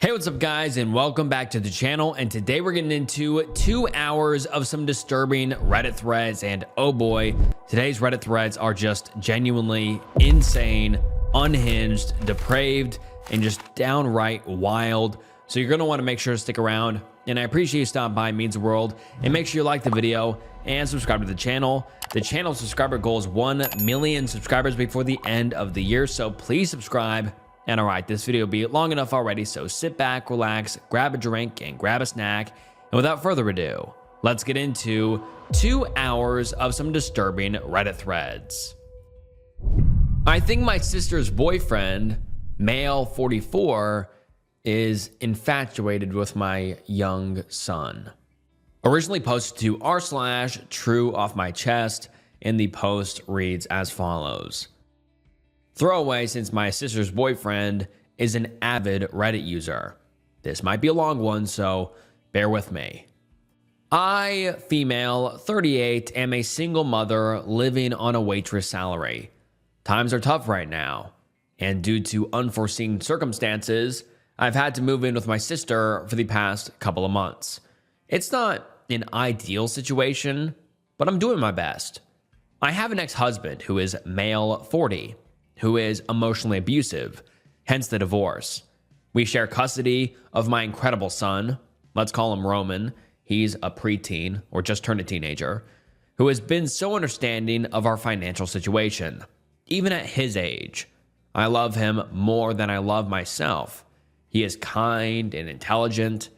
Hey, what's up guys, and welcome back to the channel. And today we're getting into 2 hours of some disturbing Reddit threads, and oh boy, today's Reddit threads are just genuinely insane, unhinged, depraved, and just downright wild. So you're gonna want to make sure to stick around, and I appreciate you stopping by. It means the world. And make sure you like the video and subscribe to the channel. The channel subscriber goal is 1 million subscribers before the end of the year, so please subscribe. And all right, this video will be long enough already, so sit back, relax, grab a drink, and grab a snack. And without further ado, let's get into 2 hours of some disturbing Reddit threads. I think my sister's boyfriend, male 44, is infatuated with my young son. Originally posted to r/true off my chest, and the post reads as follows. Throwaway, since my sister's boyfriend is an avid Reddit user. This might be a long one, so bear with me. I, female, 38, am a single mother living on a waitress salary. Times are tough right now, and due to unforeseen circumstances, I've had to move in with my sister for the past couple of months. It's not an ideal situation, but I'm doing my best. I have an ex-husband who is male 40, who is emotionally abusive, hence the divorce. We share custody of my incredible son, let's call him Roman. He's a preteen, or just turned a teenager, who has been so understanding of our financial situation. Even at his age, I love him more than I love myself. He is kind and intelligent.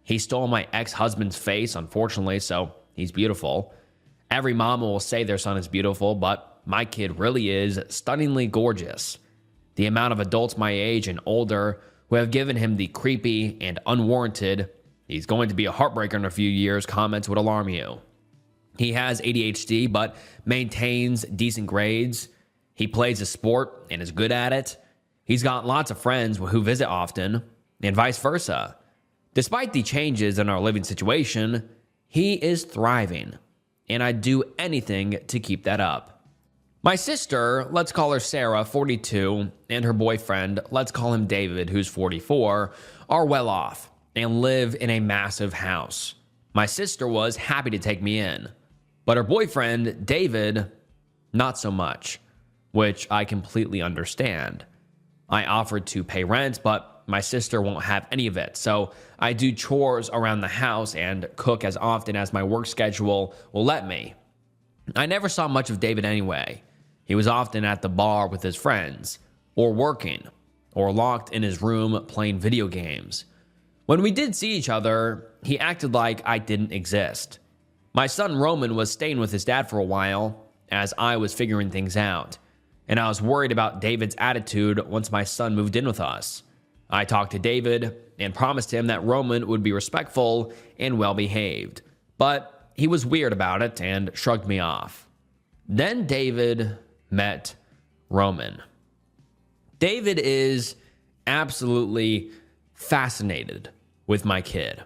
He stole my ex-husband's face, unfortunately, so he's beautiful. Every mama will say their son is beautiful, but my kid really is stunningly gorgeous. The amount of adults my age and older who have given him the creepy and unwarranted "he's going to be a heartbreaker in a few years" comments would alarm you. He has ADHD but maintains decent grades. He plays a sport and is good at it. He's got lots of friends who visit often, and vice versa. Despite the changes in our living situation, he is thriving, and I'd do anything to keep that up. My sister, let's call her Sarah, 42, and her boyfriend, let's call him David, who's 44, are well off and live in a massive house. My sister was happy to take me in, but her boyfriend, David, not so much, which I completely understand. I offered to pay rent, but my sister won't have any of it, so I do chores around the house and cook as often as my work schedule will let me. I never saw much of David anyway. He was often at the bar with his friends, or working, or locked in his room playing video games. When we did see each other, he acted like I didn't exist. My son Roman was staying with his dad for a while, as I was figuring things out, and I was worried about David's attitude once my son moved in with us. I talked to David and promised him that Roman would be respectful and well-behaved, but he was weird about it and shrugged me off. Then David met Roman. David is absolutely fascinated with my kid.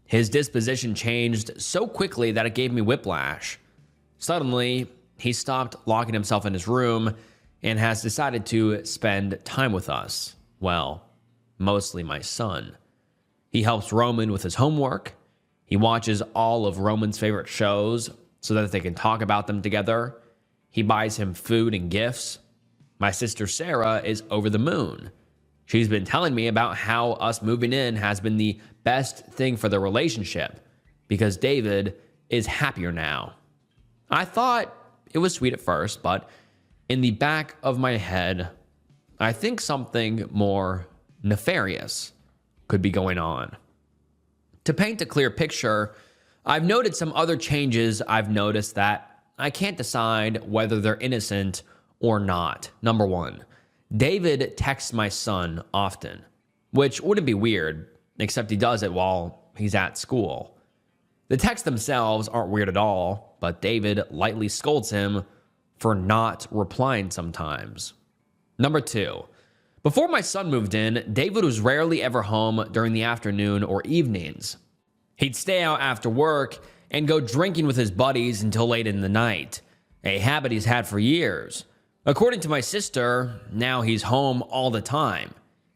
His disposition changed so quickly that it gave me whiplash. Suddenly, he stopped locking himself in his room and has decided to spend time with us. Well, mostly my son. He helps Roman with his homework. He watches all of Roman's favorite shows so that they can talk about them together. He buys him food and gifts. My sister Sarah is over the moon. She's been telling me about how us moving in has been the best thing for their relationship because David is happier now. I thought it was sweet at first, but in the back of my head, I think something more nefarious could be going on. To paint a clear picture, I've noted some other changes I've noticed that I can't decide whether they're innocent or not. Number one, David texts my son often, which wouldn't be weird, except he does it while he's at school. The texts themselves aren't weird at all, but David lightly scolds him for not replying sometimes. Number two, before my son moved in, David was rarely ever home during the afternoon or evenings. He'd stay out after work and go drinking with his buddies until late in the night, a habit he's had for years. According to my sister, now he's home all the time.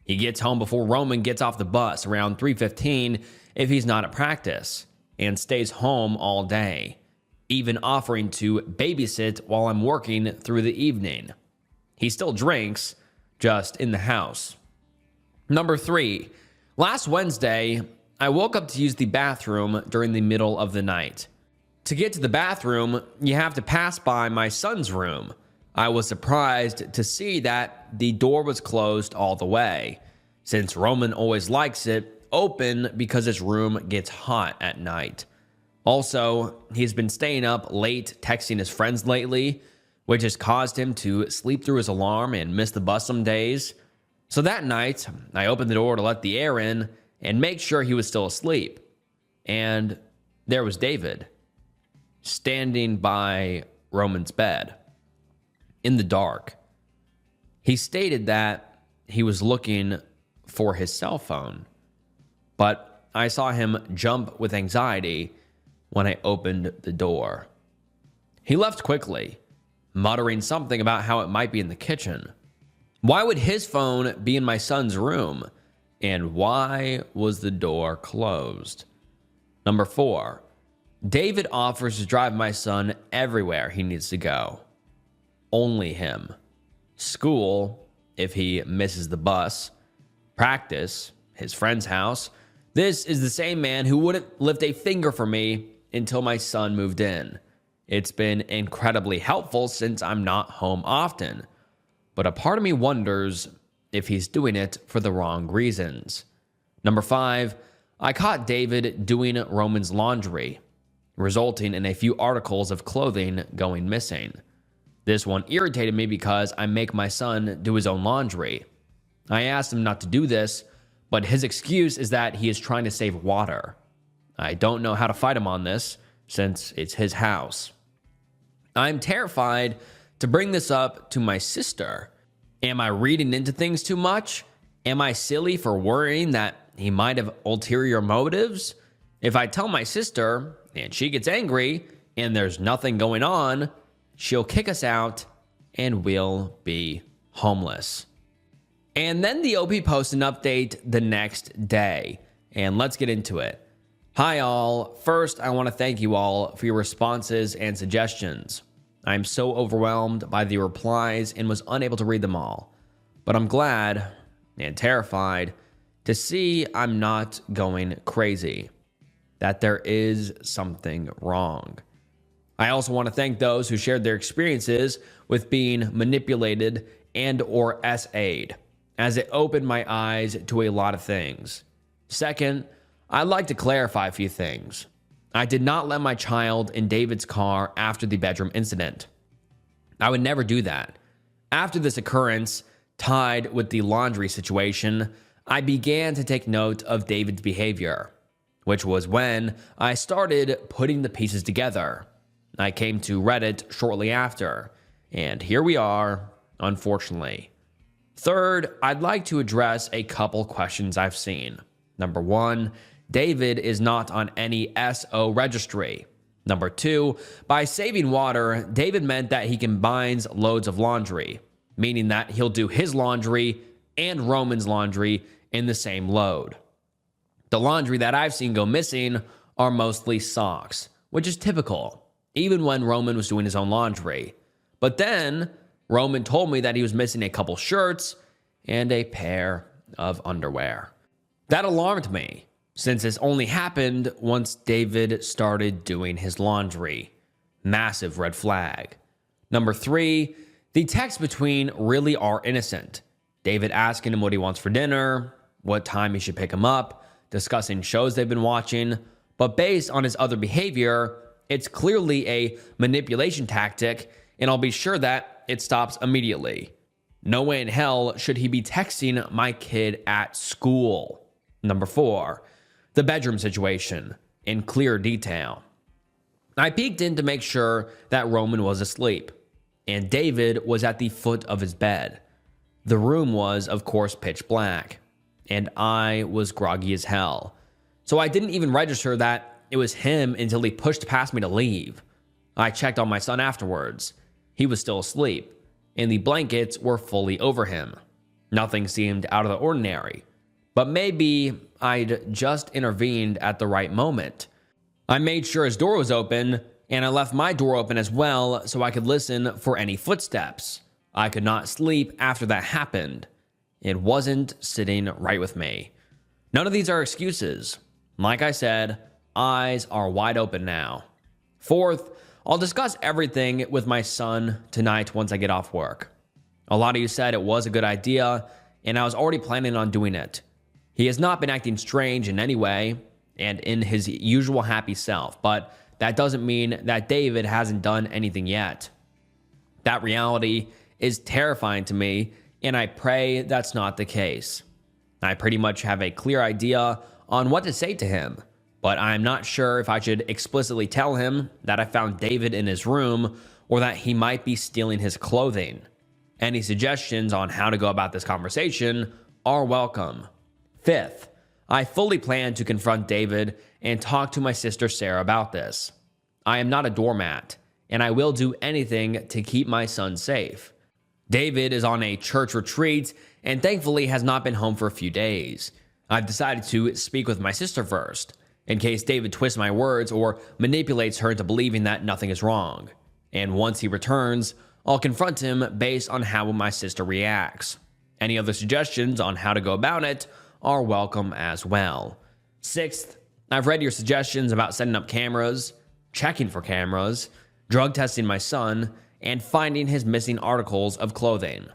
He gets home before Roman gets off the bus around 3:15 if he's not at practice, and stays home all day, even offering to babysit while I'm working through the evening. He still drinks, just in the house. Number 3, last Wednesday, I woke up to use the bathroom during the middle of the night. To get to the bathroom, you have to pass by my son's room. I was surprised to see that the door was closed all the way, since Roman always likes it open because his room gets hot at night. Also, he's been staying up late texting his friends lately, which has caused him to sleep through his alarm and miss the bus some days. So that night, I opened the door to let the air in and make sure he was still asleep. And there was David, standing by Roman's bed, in the dark. He stated that he was looking for his cell phone, but I saw him jump with anxiety when I opened the door. He left quickly, muttering something about how it might be in the kitchen. Why would his phone be in my son's room? And why was the door closed? Number 4, David offers to drive my son everywhere he needs to go. Only him. School, if he misses the bus. Practice, his friend's house. This is the same man who wouldn't lift a finger for me until my son moved in. It's been incredibly helpful since I'm not home often. But a part of me wonders if he's doing it for the wrong reasons. Number 5, I caught David doing Roman's laundry, resulting in a few articles of clothing going missing. This one irritated me because I make my son do his own laundry. I asked him not to do this, but his excuse is that he is trying to save water. I don't know how to fight him on this, since it's his house. I'm terrified to bring this up to my sister. Am I reading into things too much? Am I silly for worrying that he might have ulterior motives? If I tell my sister, and she gets angry, and there's nothing going on, she'll kick us out, and we'll be homeless. And then the OP posts an update the next day, and let's get into it. Hi all. First, I want to thank you all for your responses and suggestions. I'm so overwhelmed by the replies and was unable to read them all. But I'm glad and terrified to see I'm not going crazy, that there is something wrong. I also want to thank those who shared their experiences with being manipulated and or SA'd, as it opened my eyes to a lot of things. Second, I'd like to clarify a few things. I did not let my child in David's car after the bedroom incident. I would never do that. After this occurrence, tied with the laundry situation, I began to take note of David's behavior, which was when I started putting the pieces together. I came to Reddit shortly after, and here we are, unfortunately. Third, I'd like to address a couple questions I've seen. Number 1, David is not on any SO registry. Number 2, by saving water, David meant that he combines loads of laundry, meaning that he'll do his laundry and Roman's laundry in the same load. The laundry that I've seen go missing are mostly socks, which is typical, even when Roman was doing his own laundry. But then, Roman told me that he was missing a couple shirts and a pair of underwear. That alarmed me, since this only happened once David started doing his laundry. Massive red flag. Number 3, the texts between really are innocent. David asking him what he wants for dinner, what time he should pick him up, discussing shows they've been watching, but based on his other behavior, it's clearly a manipulation tactic, and I'll be sure that it stops immediately. No way in hell should he be texting my kid at school. Number 4, the bedroom situation in clear detail. I peeked in to make sure that Roman was asleep, and David was at the foot of his bed. The room was, of course, pitch black, and I was groggy as hell. So I didn't even register that it was him until he pushed past me to leave. I checked on my son afterwards. He was still asleep, and the blankets were fully over him. Nothing seemed out of the ordinary. But maybe I'd just intervened at the right moment. I made sure his door was open, and I left my door open as well so I could listen for any footsteps. I could not sleep after that happened. It wasn't sitting right with me. None of these are excuses. Like I said, eyes are wide open now. Fourth, I'll discuss everything with my son tonight once I get off work. A lot of you said it was a good idea, and I was already planning on doing it. He has not been acting strange in any way and in his usual happy self, but that doesn't mean that David hasn't done anything yet. That reality is terrifying to me, and I pray that's not the case. I pretty much have a clear idea on what to say to him, but I'm not sure if I should explicitly tell him that I found David in his room or that he might be stealing his clothing. Any suggestions on how to go about this conversation are welcome. Fifth, I fully plan to confront David and talk to my sister Sarah about this. I am not a doormat, and I will do anything to keep my son safe. David is on a church retreat and thankfully has not been home for a few days. I've decided to speak with my sister first, in case David twists my words or manipulates her into believing that nothing is wrong. And once he returns, I'll confront him based on how my sister reacts. Any other suggestions on how to go about it are welcome as well. Sixth, I've read your suggestions about setting up cameras, checking for cameras, drug testing my son, and finding his missing articles of clothing.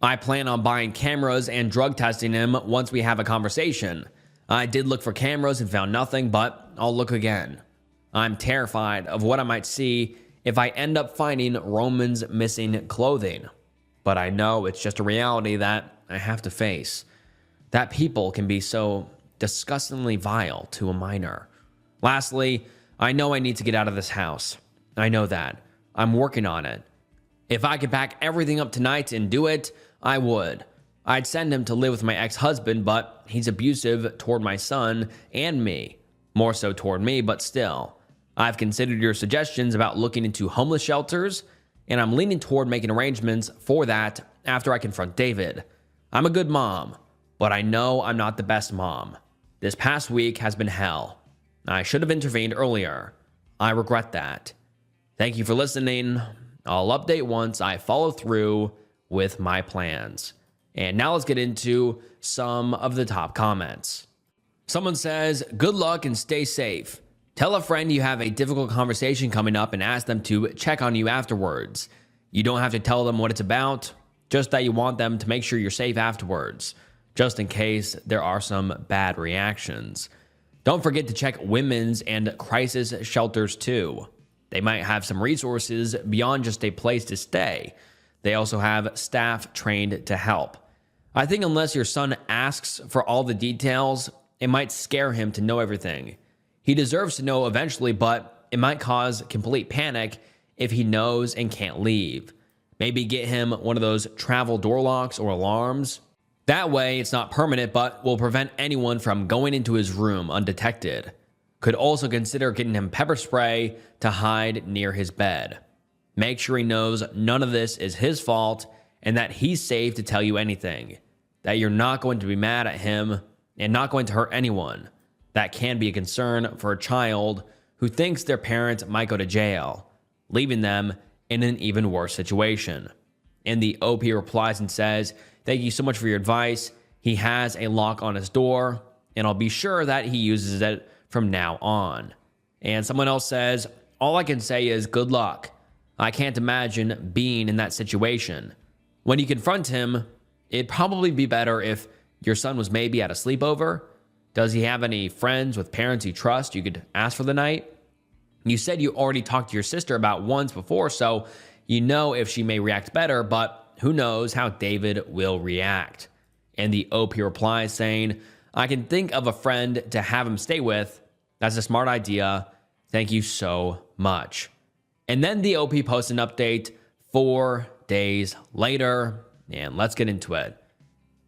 I plan on buying cameras and drug testing him once we have a conversation. I did look for cameras and found nothing, but I'll look again. I'm terrified of what I might see if I end up finding Roman's missing clothing. But I know it's just a reality that I have to face. That people can be so disgustingly vile to a minor. Lastly, I know I need to get out of this house. I know that. I'm working on it. If I could pack everything up tonight and do it, I would. I'd send him to live with my ex-husband, but he's abusive toward my son and me. More so toward me, but still. I've considered your suggestions about looking into homeless shelters, and I'm leaning toward making arrangements for that after I confront David. I'm a good mom, but I know I'm not the best mom. This past week has been hell. I should have intervened earlier. I regret that. Thank you for listening. I'll update once I follow through with my plans. And now let's get into some of the top comments. Someone says, good luck and stay safe. Tell a friend you have a difficult conversation coming up and ask them to check on you afterwards. You don't have to tell them what it's about, just that you want them to make sure you're safe afterwards, just in case there are some bad reactions. Don't forget to check women's and crisis shelters too. They might have some resources beyond just a place to stay. They also have staff trained to help. I think unless your son asks for all the details, it might scare him to know everything. He deserves to know eventually, but it might cause complete panic if he knows and can't leave. Maybe get him one of those travel door locks or alarms. That way, it's not permanent, but will prevent anyone from going into his room undetected. Could also consider getting him pepper spray to hide near his bed. Make sure he knows none of this is his fault and that he's safe to tell you anything. That you're not going to be mad at him and not going to hurt anyone. That can be a concern for a child who thinks their parent might go to jail, leaving them in an even worse situation. And the OP replies and says, thank you so much for your advice. He has a lock on his door, and I'll be sure that he uses it from now on. And someone else says, all I can say is good luck. I can't imagine being in that situation. When you confront him, it'd probably be better if your son was maybe at a sleepover. Does he have any friends with parents you trust you could ask for the night? You said you already talked to your sister about once before, so you know if she may react better, but who knows how David will react. And the OP replies saying, I can think of a friend to have him stay with. That's a smart idea. Thank you so much. And then the OP posts an update 4 days later, and let's get into it.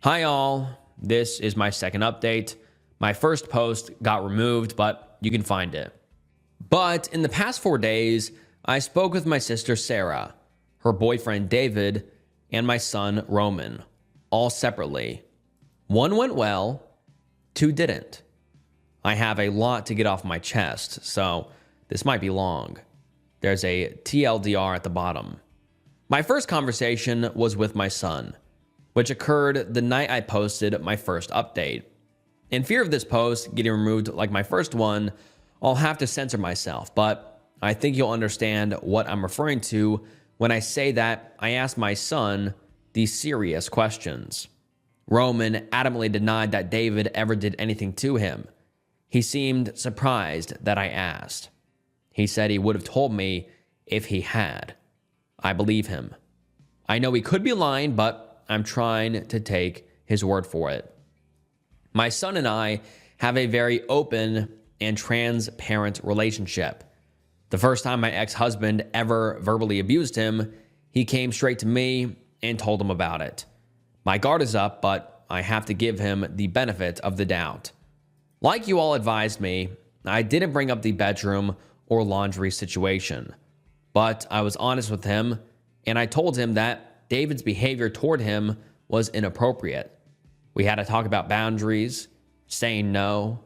Hi all, this is my second update. My first post got removed, but you can find it. But in the past 4 days, I spoke with my sister Sarah, her boyfriend David, and my son Roman. all separately. One went well, two didn't. I have a lot to get off my chest, so this might be long. There's a TLDR at the bottom. My first conversation was with my son, which occurred the night I posted my first update. In fear of this post getting removed like my first one, I'll have to censor myself, but I think you'll understand what I'm referring to when I say that I asked my son these serious questions. Roman adamantly denied that David ever did anything to him. He seemed surprised that I asked. He said he would have told me if he had. I believe him. I know he could be lying, but I'm trying to take his word for it. My son and I have a very open and transparent relationship. The first time my ex-husband ever verbally abused him, he came straight to me and told him about it. My guard is up, but I have to give him the benefit of the doubt. Like you all advised me, I didn't bring up the bedroom or laundry situation, but I was honest with him, and I told him that David's behavior toward him was inappropriate. We had to talk about boundaries, saying no,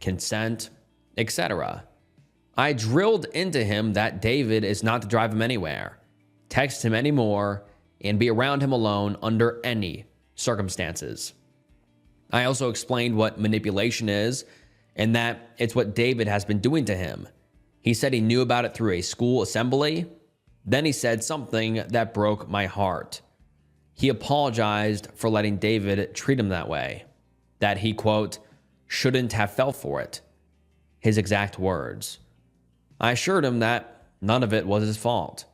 consent, etc. I drilled into him that David is not to drive him anywhere, text him anymore, and be around him alone under any circumstances. I also explained what manipulation is and that it's what David has been doing to him. He said he knew about it through a school assembly. Then he said something that broke my heart. He apologized for letting David treat him that way, that he, quote, shouldn't have fell for it. His exact words. I assured him that none of it was his fault.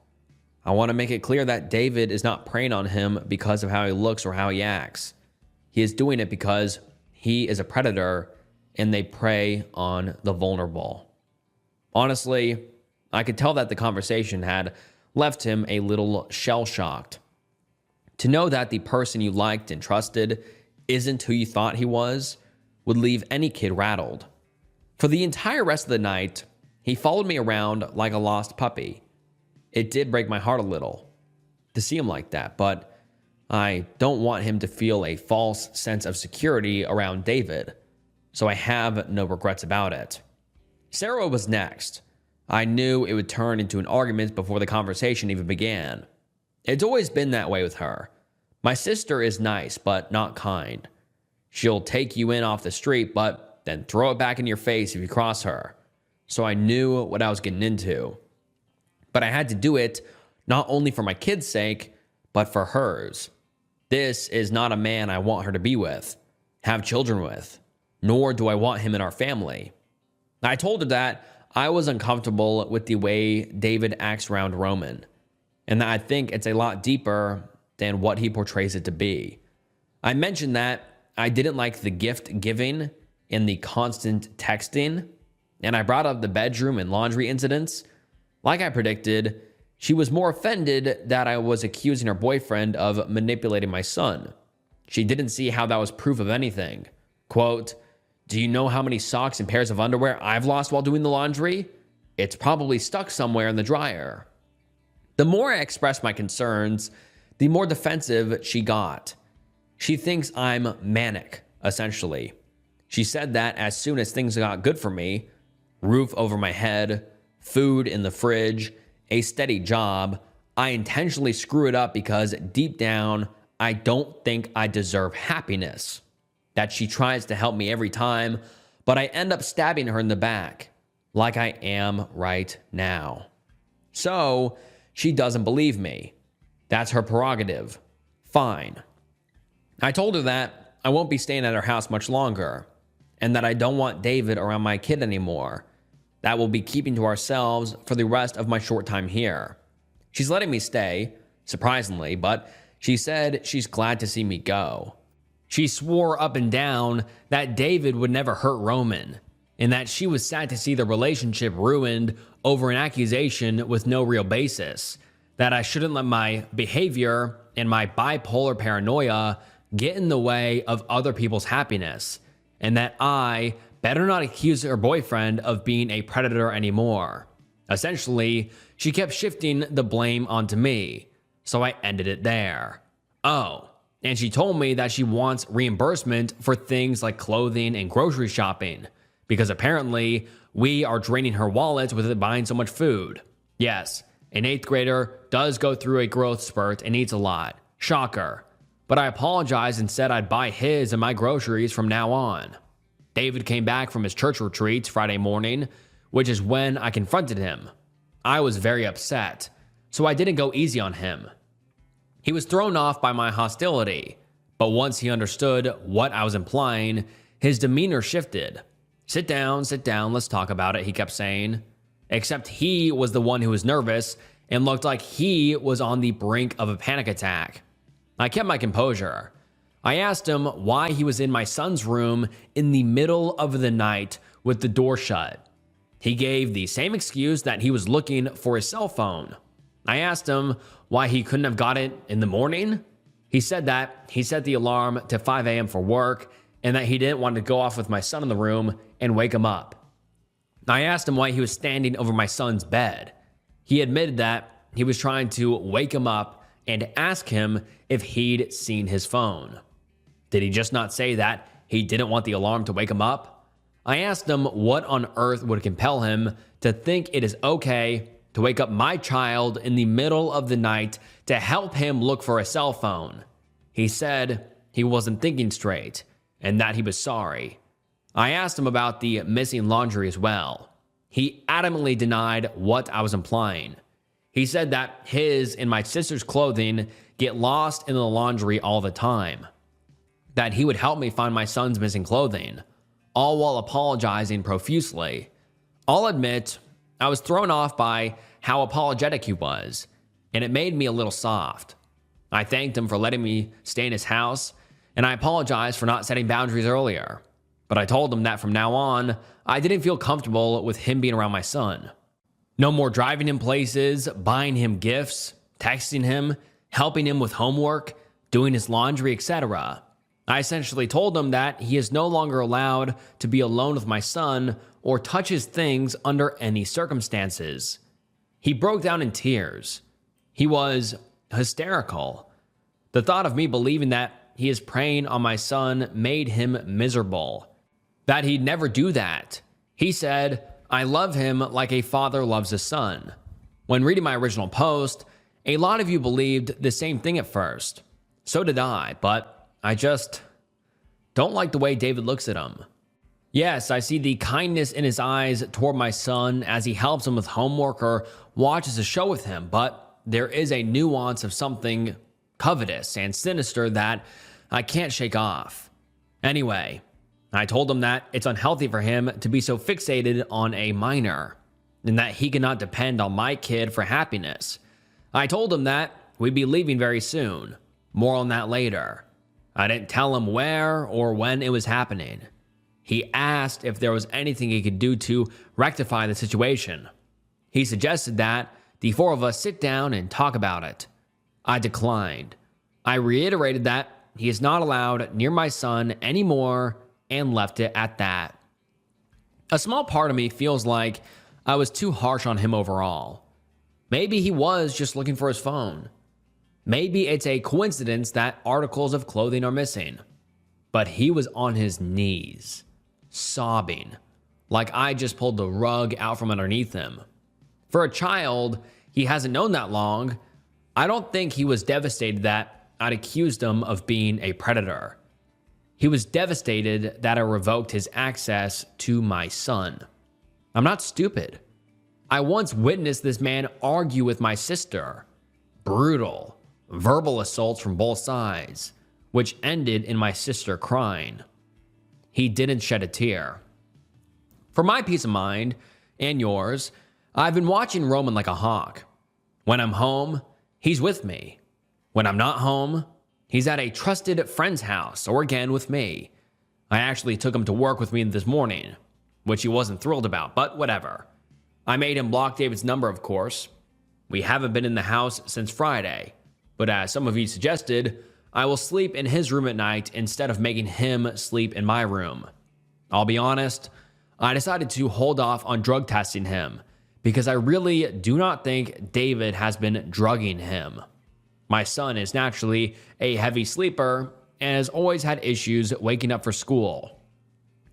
I want to make it clear that David is not preying on him because of how he looks or how he acts. He is doing it because he is a predator and they prey on the vulnerable. Honestly, I could tell that the conversation had left him a little shell-shocked. To know that the person you liked and trusted isn't who you thought he was would leave any kid rattled. For the entire rest of the night, he followed me around like a lost puppy. It did break my heart a little to see him like that, but I don't want him to feel a false sense of security around David, so I have no regrets about it. Sarah was next. I knew it would turn into an argument before the conversation even began. It's always been that way with her. My sister is nice, but not kind. She'll take you in off the street, but then throw it back in your face if you cross her. So I knew what I was getting into. But I had to do it not only for my kid's sake, but for hers. This is not a man I want her to be with, have children with, nor do I want him in our family. I told her that I was uncomfortable with the way David acts around Roman, and that I think it's a lot deeper than what he portrays it to be. I mentioned that I didn't like the gift giving and the constant texting, and I brought up the bedroom and laundry incidents. Like I predicted, she was more offended that I was accusing her boyfriend of manipulating my son. She didn't see how that was proof of anything. Quote, "Do you know how many socks and pairs of underwear I've lost while doing the laundry? It's probably stuck somewhere in the dryer." The more I expressed my concerns, the more defensive she got. She thinks I'm manic, essentially. She said that as soon as things got good for me, roof over my head, food in the fridge, a steady job, I intentionally screw it up because deep down, I don't think I deserve happiness. That she tries to help me every time, but I end up stabbing her in the back, like I am right now. So, she doesn't believe me. That's her prerogative. Fine. I told her that I won't be staying at her house much longer, and that I don't want David around my kid anymore. That we'll be keeping to ourselves for the rest of my short time here. She's letting me stay, surprisingly, but she said she's glad to see me go. She swore up and down that David would never hurt Roman, and that she was sad to see the relationship ruined over an accusation with no real basis, that I shouldn't let my behavior and my bipolar paranoia get in the way of other people's happiness, and that I better not accuse her boyfriend of being a predator anymore. Essentially, she kept shifting the blame onto me, so I ended it there. Oh, and she told me that she wants reimbursement for things like clothing and grocery shopping, because apparently we are draining her wallet with buying so much food. Yes, an 8th grader does go through a growth spurt and eats a lot. Shocker. But I apologized and said I'd buy his and my groceries from now on. David came back from his church retreat Friday morning, which is when I confronted him. I was very upset, so I didn't go easy on him. He was thrown off by my hostility, but once he understood what I was implying, his demeanor shifted. Sit down, let's talk about it, he kept saying. Except he was the one who was nervous and looked like he was on the brink of a panic attack. I kept my composure. I asked him why he was in my son's room in the middle of the night with the door shut. He gave the same excuse that he was looking for his cell phone. I asked him why he couldn't have got it in the morning. He said that he set the alarm to 5 a.m. for work and that he didn't want to go off with my son in the room and wake him up. I asked him why he was standing over my son's bed. He admitted that he was trying to wake him up and ask him if he'd seen his phone. Did he just not say that he didn't want the alarm to wake him up? I asked him what on earth would compel him to think it is okay to wake up my child in the middle of the night to help him look for a cell phone. He said he wasn't thinking straight and that he was sorry. I asked him about the missing laundry as well. He adamantly denied what I was implying. He said that his and my sister's clothing get lost in the laundry all the time. That he would help me find my son's missing clothing, all while apologizing profusely. I'll admit, I was thrown off by how apologetic he was, and it made me a little soft. I thanked him for letting me stay in his house, and I apologized for not setting boundaries earlier. But I told him that from now on, I didn't feel comfortable with him being around my son. No more driving him places, buying him gifts, texting him, helping him with homework, doing his laundry, etc. I essentially told him that he is no longer allowed to be alone with my son or touch his things under any circumstances. He broke down in tears. He was hysterical. The thought of me believing that he is preying on my son made him miserable. That he'd never do that. He said, I love him like a father loves a son. When reading my original post, a lot of you believed the same thing at first. So did I, but I just don't like the way David looks at him. Yes, I see the kindness in his eyes toward my son as he helps him with homework or watches a show with him, but there is a nuance of something covetous and sinister that I can't shake off. Anyway, I told him that it's unhealthy for him to be so fixated on a minor, and that he cannot depend on my kid for happiness. I told him that we'd be leaving very soon. More on that later. I didn't tell him where or when it was happening. He asked if there was anything he could do to rectify the situation. He suggested that the four of us sit down and talk about it. I declined. I reiterated that he is not allowed near my son anymore and left it at that. A small part of me feels like I was too harsh on him overall. Maybe he was just looking for his phone. Maybe it's a coincidence that articles of clothing are missing. But he was on his knees, sobbing, like I just pulled the rug out from underneath him. For a child, he hasn't known that long. I don't think he was devastated that I'd accused him of being a predator. He was devastated that I revoked his access to my son. I'm not stupid. I once witnessed this man argue with my sister. Brutal, verbal assaults from both sides, which ended in my sister crying. He didn't shed a tear. For my peace of mind, and yours, I've been watching Roman like a hawk. When I'm home, he's with me. When I'm not home, he's at a trusted friend's house or again with me. I actually took him to work with me this morning, which he wasn't thrilled about, but whatever. I made him block David's number, of course. We haven't been in the house since Friday, but as some of you suggested, I will sleep in his room at night instead of making him sleep in my room. I'll be honest, I decided to hold off on drug testing him because I really do not think David has been drugging him. My son is naturally a heavy sleeper and has always had issues waking up for school.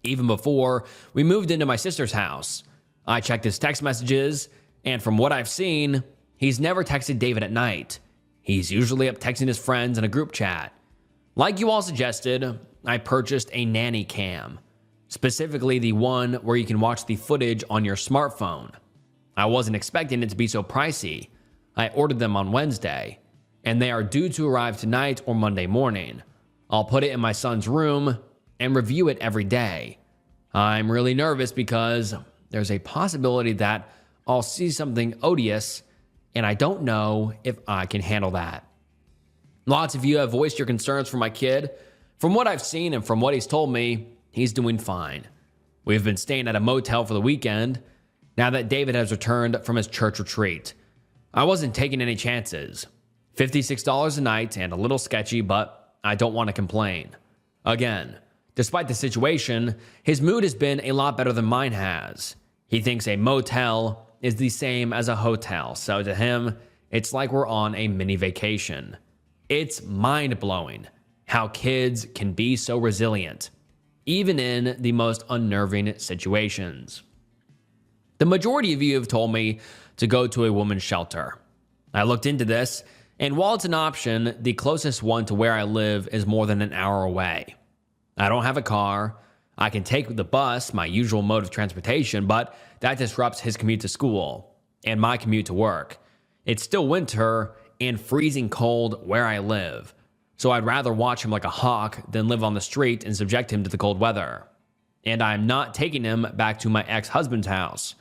Even before we moved into my sister's house, I checked his text messages, and from what I've seen, he's never texted David at night. He's usually up texting his friends in a group chat. Like you all suggested, I purchased a nanny cam, specifically the one where you can watch the footage on your smartphone. I wasn't expecting it to be so pricey. I ordered them on Wednesday, and they are due to arrive tonight or Monday morning. I'll put it in my son's room and review it every day. I'm really nervous because there's a possibility that I'll see something odious, and I don't know if I can handle that. Lots of you have voiced your concerns for my kid. From what I've seen and from what he's told me, he's doing fine. We've been staying at a motel for the weekend now that David has returned from his church retreat. I wasn't taking any chances. $56 a night and a little sketchy, but I don't want to complain. Again, despite the situation, his mood has been a lot better than mine has. He thinks a motel is the same as a hotel, so to him, it's like we're on a mini vacation. It's mind-blowing how kids can be so resilient, even in the most unnerving situations. The majority of you have told me to go to a women's shelter. I looked into this, and while it's an option, the closest one to where I live is more than an hour away. I don't have a car. I can take the bus, my usual mode of transportation, but that disrupts his commute to school and my commute to work. It's still winter and freezing cold where I live, so I'd rather watch him like a hawk than live on the street and subject him to the cold weather. And I'm not taking him back to my ex-husband's house.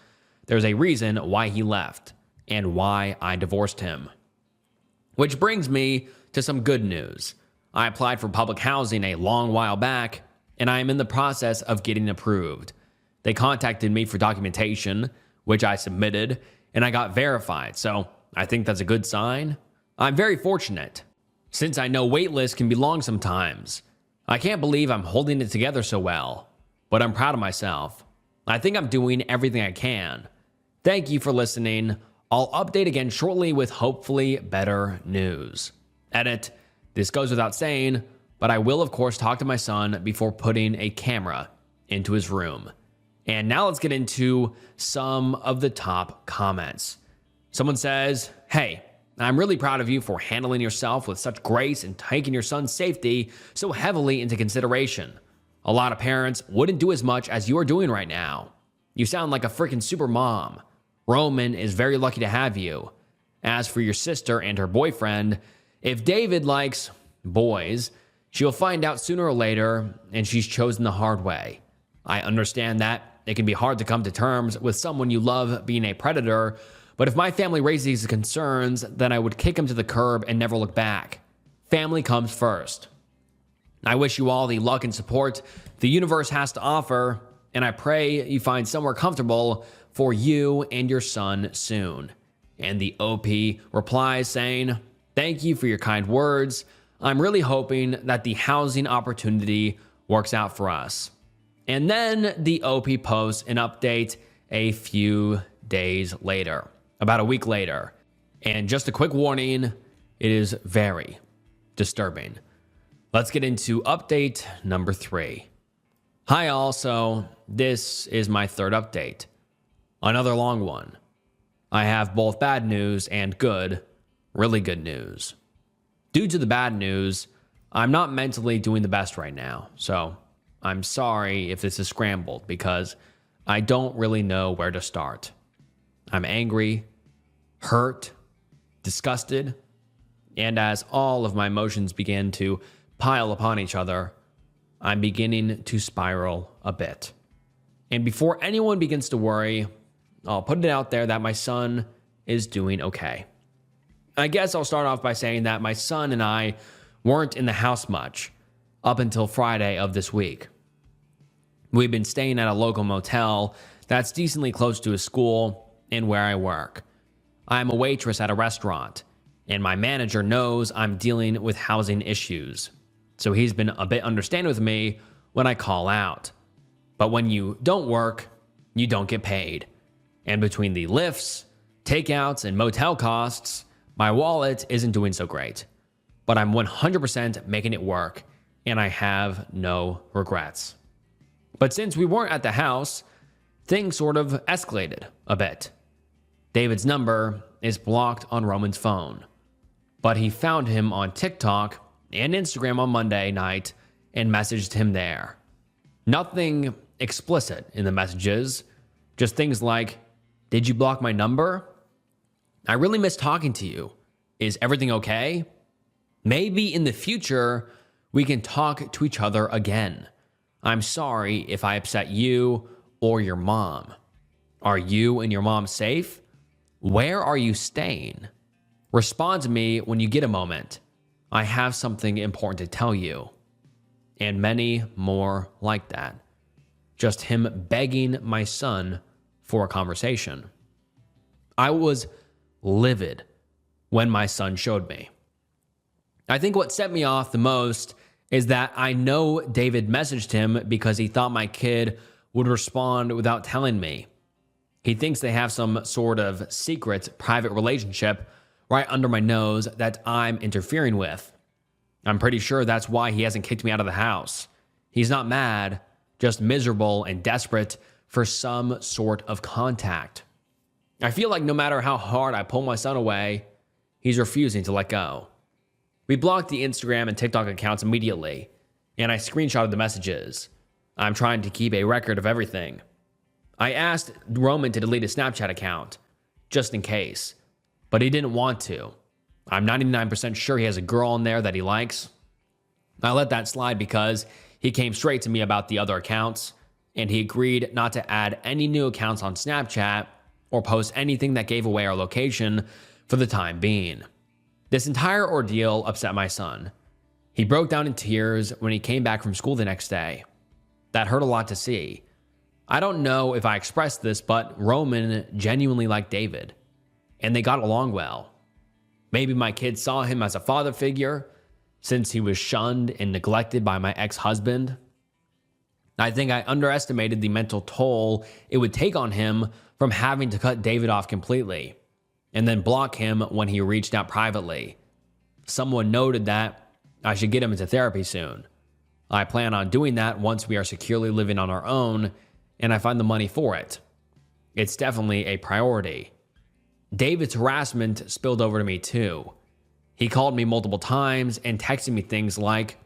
There's a reason why he left and why I divorced him. Which brings me to some good news. I applied for public housing a long while back, and I am in the process of getting approved. They contacted me for documentation, which I submitted, and I got verified, so I think that's a good sign. I'm very fortunate, since I know wait lists can be long sometimes. I can't believe I'm holding it together so well, but I'm proud of myself. I think I'm doing everything I can. Thank you for listening. I'll update again shortly with hopefully better news. Edit. This goes without saying, but I will of course talk to my son before putting a camera into his room. And now let's get into some of the top comments. Someone says, "Hey, I'm really proud of you for handling yourself with such grace and taking your son's safety so heavily into consideration. A lot of parents wouldn't do as much as you are doing right now. You sound like a freaking super mom. Roman is very lucky to have you. As for your sister and her boyfriend, if David likes boys, she'll find out sooner or later, and she's chosen the hard way. I understand that it can be hard to come to terms with someone you love being a predator, but if my family raised these concerns, then I would kick him to the curb and never look back. Family comes first. I wish you all the luck and support the universe has to offer, and I pray you find somewhere comfortable for you and your son soon." And the OP replies saying, "Thank you for your kind words. I'm really hoping that the housing opportunity works out for us." And then the OP posts an update a few days later, about a week later. And just a quick warning, it is very disturbing. Let's get into update number 3. Hi all, so this is my third update. Another long one. I have both bad news and good, really good news. Due to the bad news, I'm not mentally doing the best right now, so I'm sorry if this is scrambled because I don't really know where to start. I'm angry, hurt, disgusted, and as all of my emotions begin to pile upon each other, I'm beginning to spiral a bit. And before anyone begins to worry, I'll put it out there that my son is doing okay. I guess I'll start off by saying that my son and I weren't in the house much up until Friday of this week. We've been staying at a local motel that's decently close to a school and where I work. I'm a waitress at a restaurant, and my manager knows I'm dealing with housing issues, so he's been a bit understanding with me when I call out. But when you don't work, you don't get paid. And between the lifts, takeouts, and motel costs, My wallet isn't doing so great, but I'm 100% making it work, and I have no regrets. But since we weren't at the house, things sort of escalated a bit. David's number is blocked on Roman's phone, but he found him on TikTok and Instagram on Monday night and messaged him there. Nothing explicit in the messages, just things like, "Did you block my number? I really miss talking to you. Is everything okay? Maybe in the future, we can talk to each other again. I'm sorry if I upset you or your mom. Are you and your mom safe? Where are you staying? Respond to me when you get a moment. I have something important to tell you." And many more like that. Just him begging my son for a conversation. I was livid when my son showed me. I think what set me off the most is that I know David messaged him because he thought my kid would respond without telling me. He thinks they have some sort of secret private relationship right under my nose that I'm interfering with. I'm pretty sure that's why he hasn't kicked me out of the house. He's not mad, just miserable and desperate for some sort of contact. I feel like no matter how hard I pull my son away, he's refusing to let go. We blocked the Instagram and TikTok accounts immediately, and I screenshotted the messages. I'm trying to keep a record of everything. I asked Roman to delete his Snapchat account, just in case, but he didn't want to. I'm 99% sure he has a girl in there that he likes. I let that slide because he came straight to me about the other accounts, and he agreed not to add any new accounts on Snapchat or post anything that gave away our location for the time being. This entire ordeal upset my son. He broke down in tears when he came back from school the next day. That hurt a lot to see. I don't know if I expressed this, but Roman genuinely liked David, and they got along well. Maybe my kids saw him as a father figure, since he was shunned and neglected by my ex-husband. I think I underestimated the mental toll it would take on him from having to cut David off completely, and then block him when he reached out privately. Someone noted that I should get him into therapy soon. I plan on doing that once we are securely living on our own, and I find the money for it. It's definitely a priority. David's harassment spilled over to me too. He called me multiple times and texted me things like,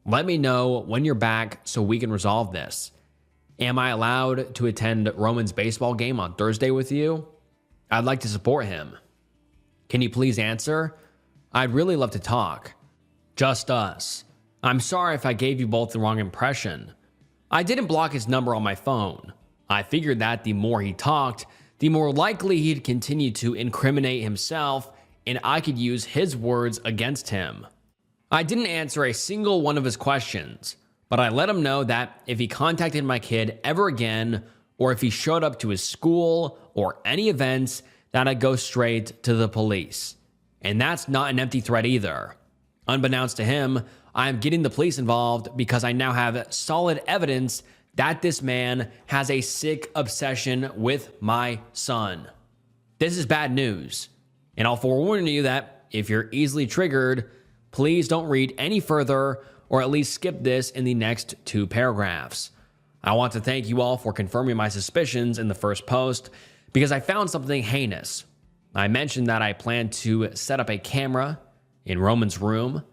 "Let me know when you're back so we can resolve this. Am I allowed to attend Roman's baseball game on Thursday with you? I'd like to support him. Can you please answer? I'd really love to talk. Just us. I'm sorry if I gave you both the wrong impression. I didn't block his number on my phone. I figured that the more he talked, the more likely he'd continue to incriminate himself, and I could use his words against him. I didn't answer a single one of his questions, but I let him know that if he contacted my kid ever again, or if he showed up to his school or any events, that I'd go straight to the police. And that's not an empty threat either. Unbeknownst to him, I'm getting the police involved because I now have solid evidence that this man has a sick obsession with my son. This is bad news, and I'll forewarn you that if you're easily triggered, please don't read any further or at least skip this in the next 2 paragraphs. I want to thank you all for confirming my suspicions in the first post because I found something heinous. I mentioned that I plan to set up a camera in Roman's room.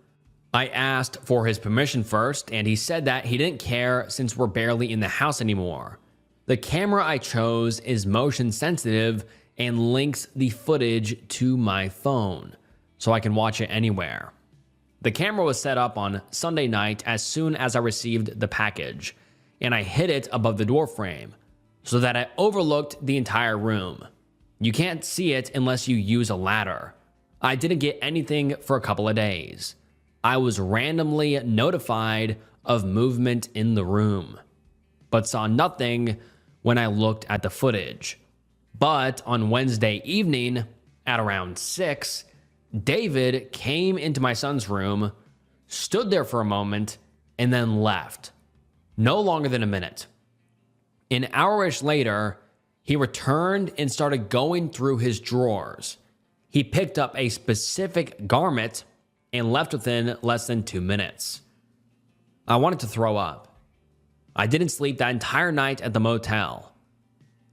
I asked for his permission first, and he said that he didn't care since we're barely in the house anymore. The camera I chose is motion sensitive and links the footage to my phone, so I can watch it anywhere. The camera was set up on Sunday night as soon as I received the package, and I hid it above the door frame so that I overlooked the entire room. You can't see it unless you use a ladder. I didn't get anything for a couple of days. I was randomly notified of movement in the room, but saw nothing when I looked at the footage. But on Wednesday evening at around 6, David came into my son's room, stood there for a moment, and then left. No longer than a minute. An hour-ish later, he returned and started going through his drawers. He picked up a specific garment and left within less than 2 minutes. I wanted to throw up. I didn't sleep that entire night at the motel.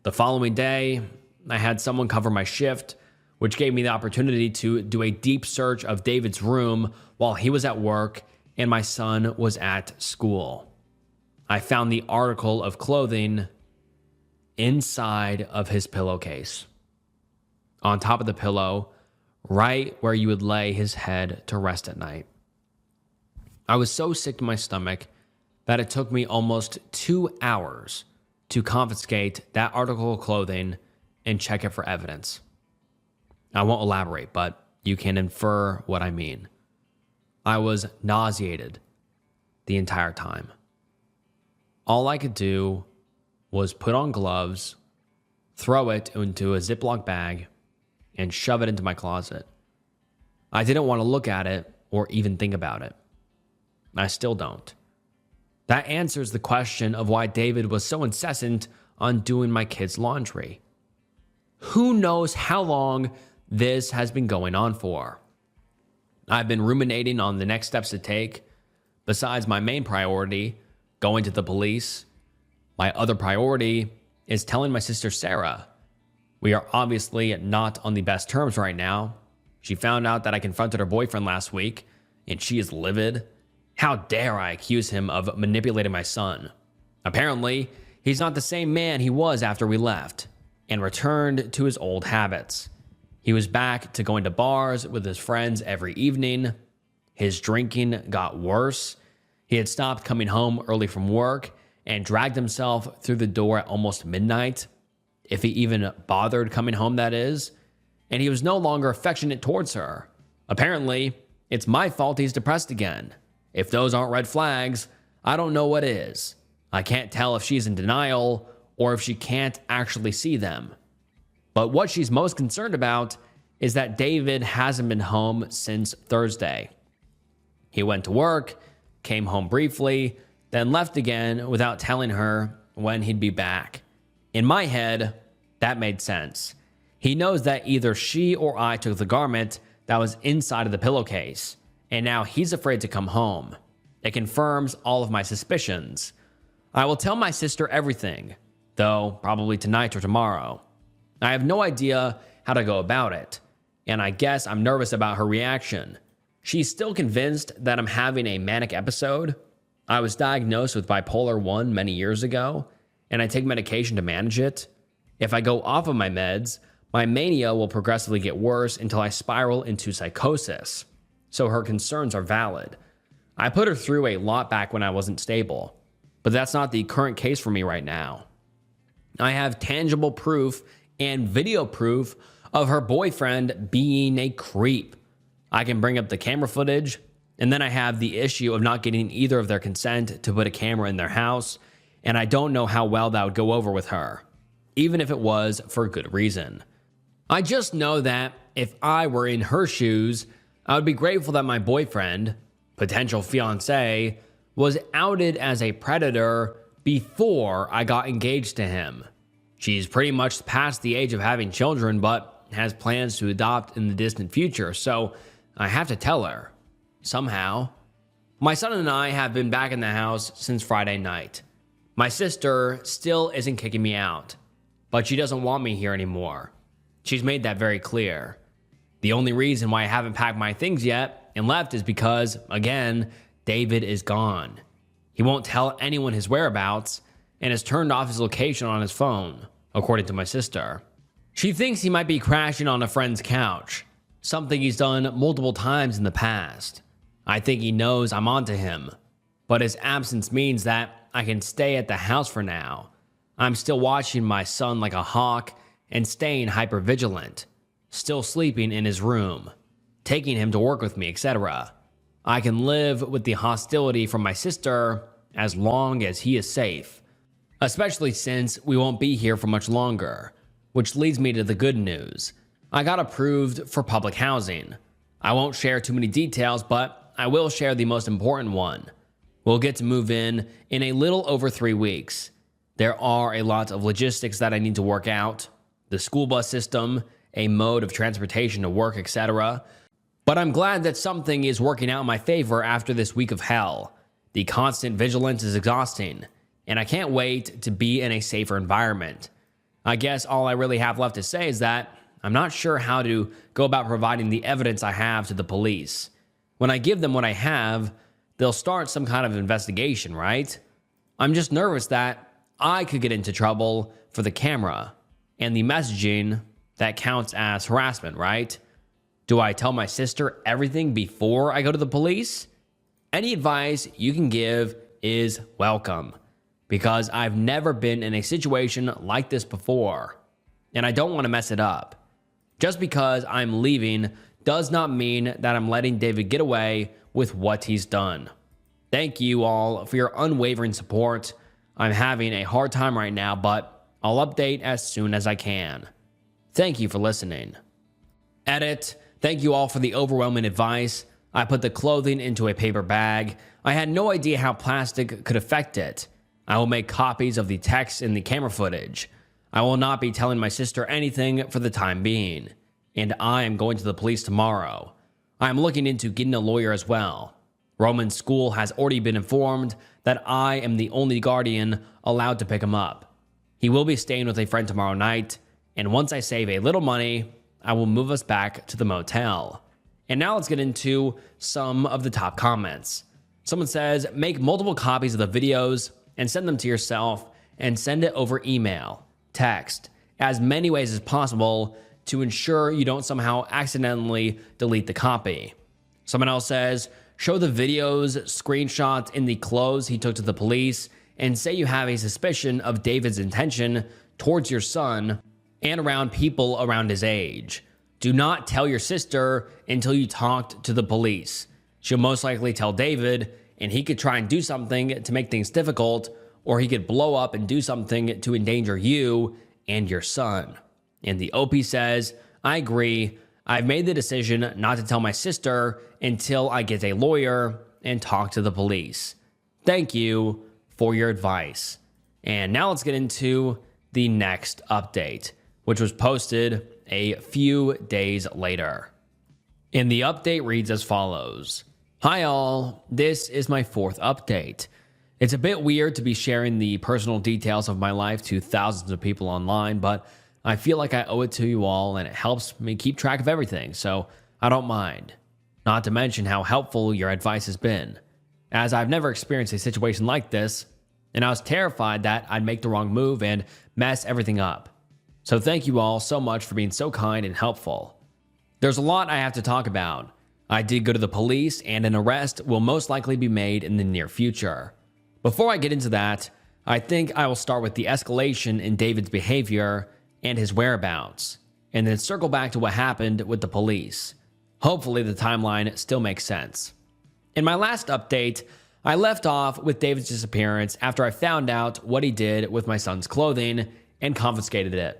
The following day, I had someone cover my shift, which gave me the opportunity to do a deep search of David's room while he was at work and my son was at school. I found the article of clothing inside of his pillowcase, on top of the pillow, right where you would lay his head to rest at night. I was so sick to my stomach that it took me almost 2 hours to confiscate that article of clothing and check it for evidence. I won't elaborate, but you can infer what I mean. I was nauseated the entire time. All I could do was put on gloves, throw it into a Ziploc bag, and shove it into my closet. I didn't want to look at it or even think about it. I still don't. That answers the question of why David was so incessant on doing my kids' laundry. Who knows how long this has been going on for? I've been ruminating on the next steps to take. Besides my main priority, going to the police, my other priority is telling my sister Sarah. We are obviously not on the best terms right now. She found out that I confronted her boyfriend last week, and she is livid. How dare I accuse him of manipulating my son? Apparently, he's not the same man he was after we left, and returned to his old habits. He was back to going to bars with his friends every evening. His drinking got worse. He had stopped coming home early from work and dragged himself through the door at almost midnight, if he even bothered coming home, that is. And he was no longer affectionate towards her. Apparently, it's my fault he's depressed again. If those aren't red flags, I don't know what is. I can't tell if she's in denial or if she can't actually see them. But what she's most concerned about is that David hasn't been home since Thursday. He went to work, came home briefly, then left again without telling her when he'd be back. In my head, that made sense. He knows that either she or I took the garment that was inside of the pillowcase, and now he's afraid to come home. It confirms all of my suspicions. I will tell my sister everything, though probably tonight or tomorrow. I have no idea how to go about it, and I guess I'm nervous about her reaction. She's still convinced that I'm having a manic episode. I was diagnosed with bipolar 1 many years ago, and I take medication to manage it. If I go off of my meds, my mania will progressively get worse until I spiral into psychosis. So her concerns are valid. I put her through a lot back when I wasn't stable, but that's not the current case for me right now. I have tangible proof and video proof of her boyfriend being a creep. I can bring up the camera footage, and then I have the issue of not getting either of their consent to put a camera in their house, and I don't know how well that would go over with her, even if it was for good reason. I just know that if I were in her shoes, I would be grateful that my boyfriend, potential fiancé, was outed as a predator before I got engaged to him. She's pretty much past the age of having children, but has plans to adopt in the distant future, so I have to tell her. Somehow. My son and I have been back in the house since Friday night. My sister still isn't kicking me out, but she doesn't want me here anymore. She's made that very clear. The only reason why I haven't packed my things yet and left is because, again, David is gone. He won't tell anyone his whereabouts and has turned off his location on his phone, according to my sister. She thinks he might be crashing on a friend's couch, something he's done multiple times in the past. I think he knows I'm onto him, but his absence means that I can stay at the house for now. I'm still watching my son like a hawk and staying hypervigilant, still sleeping in his room, taking him to work with me, etc. I can live with the hostility from my sister as long as he is safe, especially since we won't be here for much longer, which leads me to the good news. I got approved for public housing. I won't share too many details, but I will share the most important one. We'll get to move in a little over 3 weeks. There are a lot of logistics that I need to work out, the school bus system, a mode of transportation to work, etc. But I'm glad that something is working out in my favor after this week of hell. The constant vigilance is exhausting, and I can't wait to be in a safer environment. I guess all I really have left to say is that I'm not sure how to go about providing the evidence I have to the police. When I give them what I have, they'll start some kind of investigation, right? I'm just nervous that I could get into trouble for the camera and the messaging that counts as harassment, right? Do I tell my sister everything before I go to the police? Any advice you can give is welcome, because I've never been in a situation like this before, and I don't want to mess it up. Just because I'm leaving does not mean that I'm letting David get away with what he's done. Thank you all for your unwavering support. I'm having a hard time right now, but I'll update as soon as I can. Thank you for listening. Edit. Thank you all for the overwhelming advice. I put the clothing into a paper bag. I had no idea how plastic could affect it. I will make copies of the text and the camera footage. I will not be telling my sister anything for the time being, and I am going to the police tomorrow. I am looking into getting a lawyer as well. Roman's school has already been informed that I am the only guardian allowed to pick him up. He will be staying with a friend tomorrow night, and once I save a little money, I will move us back to the motel. And now let's get into some of the top comments. Someone says, make multiple copies of the videos and send them to yourself and send it over email, text, as many ways as possible to ensure you don't somehow accidentally delete the copy. Someone else says, show the videos, screenshots in the clothes he took to the police, and say you have a suspicion of David's intention towards your son and around people around his age. Do not tell your sister until you talked to the police. She'll most likely tell David, and he could try and do something to make things difficult, or he could blow up and do something to endanger you and your son. And the OP says, I agree. I've made the decision not to tell my sister until I get a lawyer and talk to the police. Thank you for your advice. And now let's get into the next update, which was posted a few days later. And the update reads as follows. Hi all, this is my fourth update. It's a bit weird to be sharing the personal details of my life to thousands of people online, but I feel like I owe it to you all and it helps me keep track of everything, so I don't mind. Not to mention how helpful your advice has been, as I've never experienced a situation like this, and I was terrified that I'd make the wrong move and mess everything up. So thank you all so much for being so kind and helpful. There's a lot I have to talk about. I did go to the police, and an arrest will most likely be made in the near future. Before I get into that, I think I will start with the escalation in David's behavior and his whereabouts, and then circle back to what happened with the police. Hopefully the timeline still makes sense. In my last update, I left off with David's disappearance after I found out what he did with my son's clothing and confiscated it.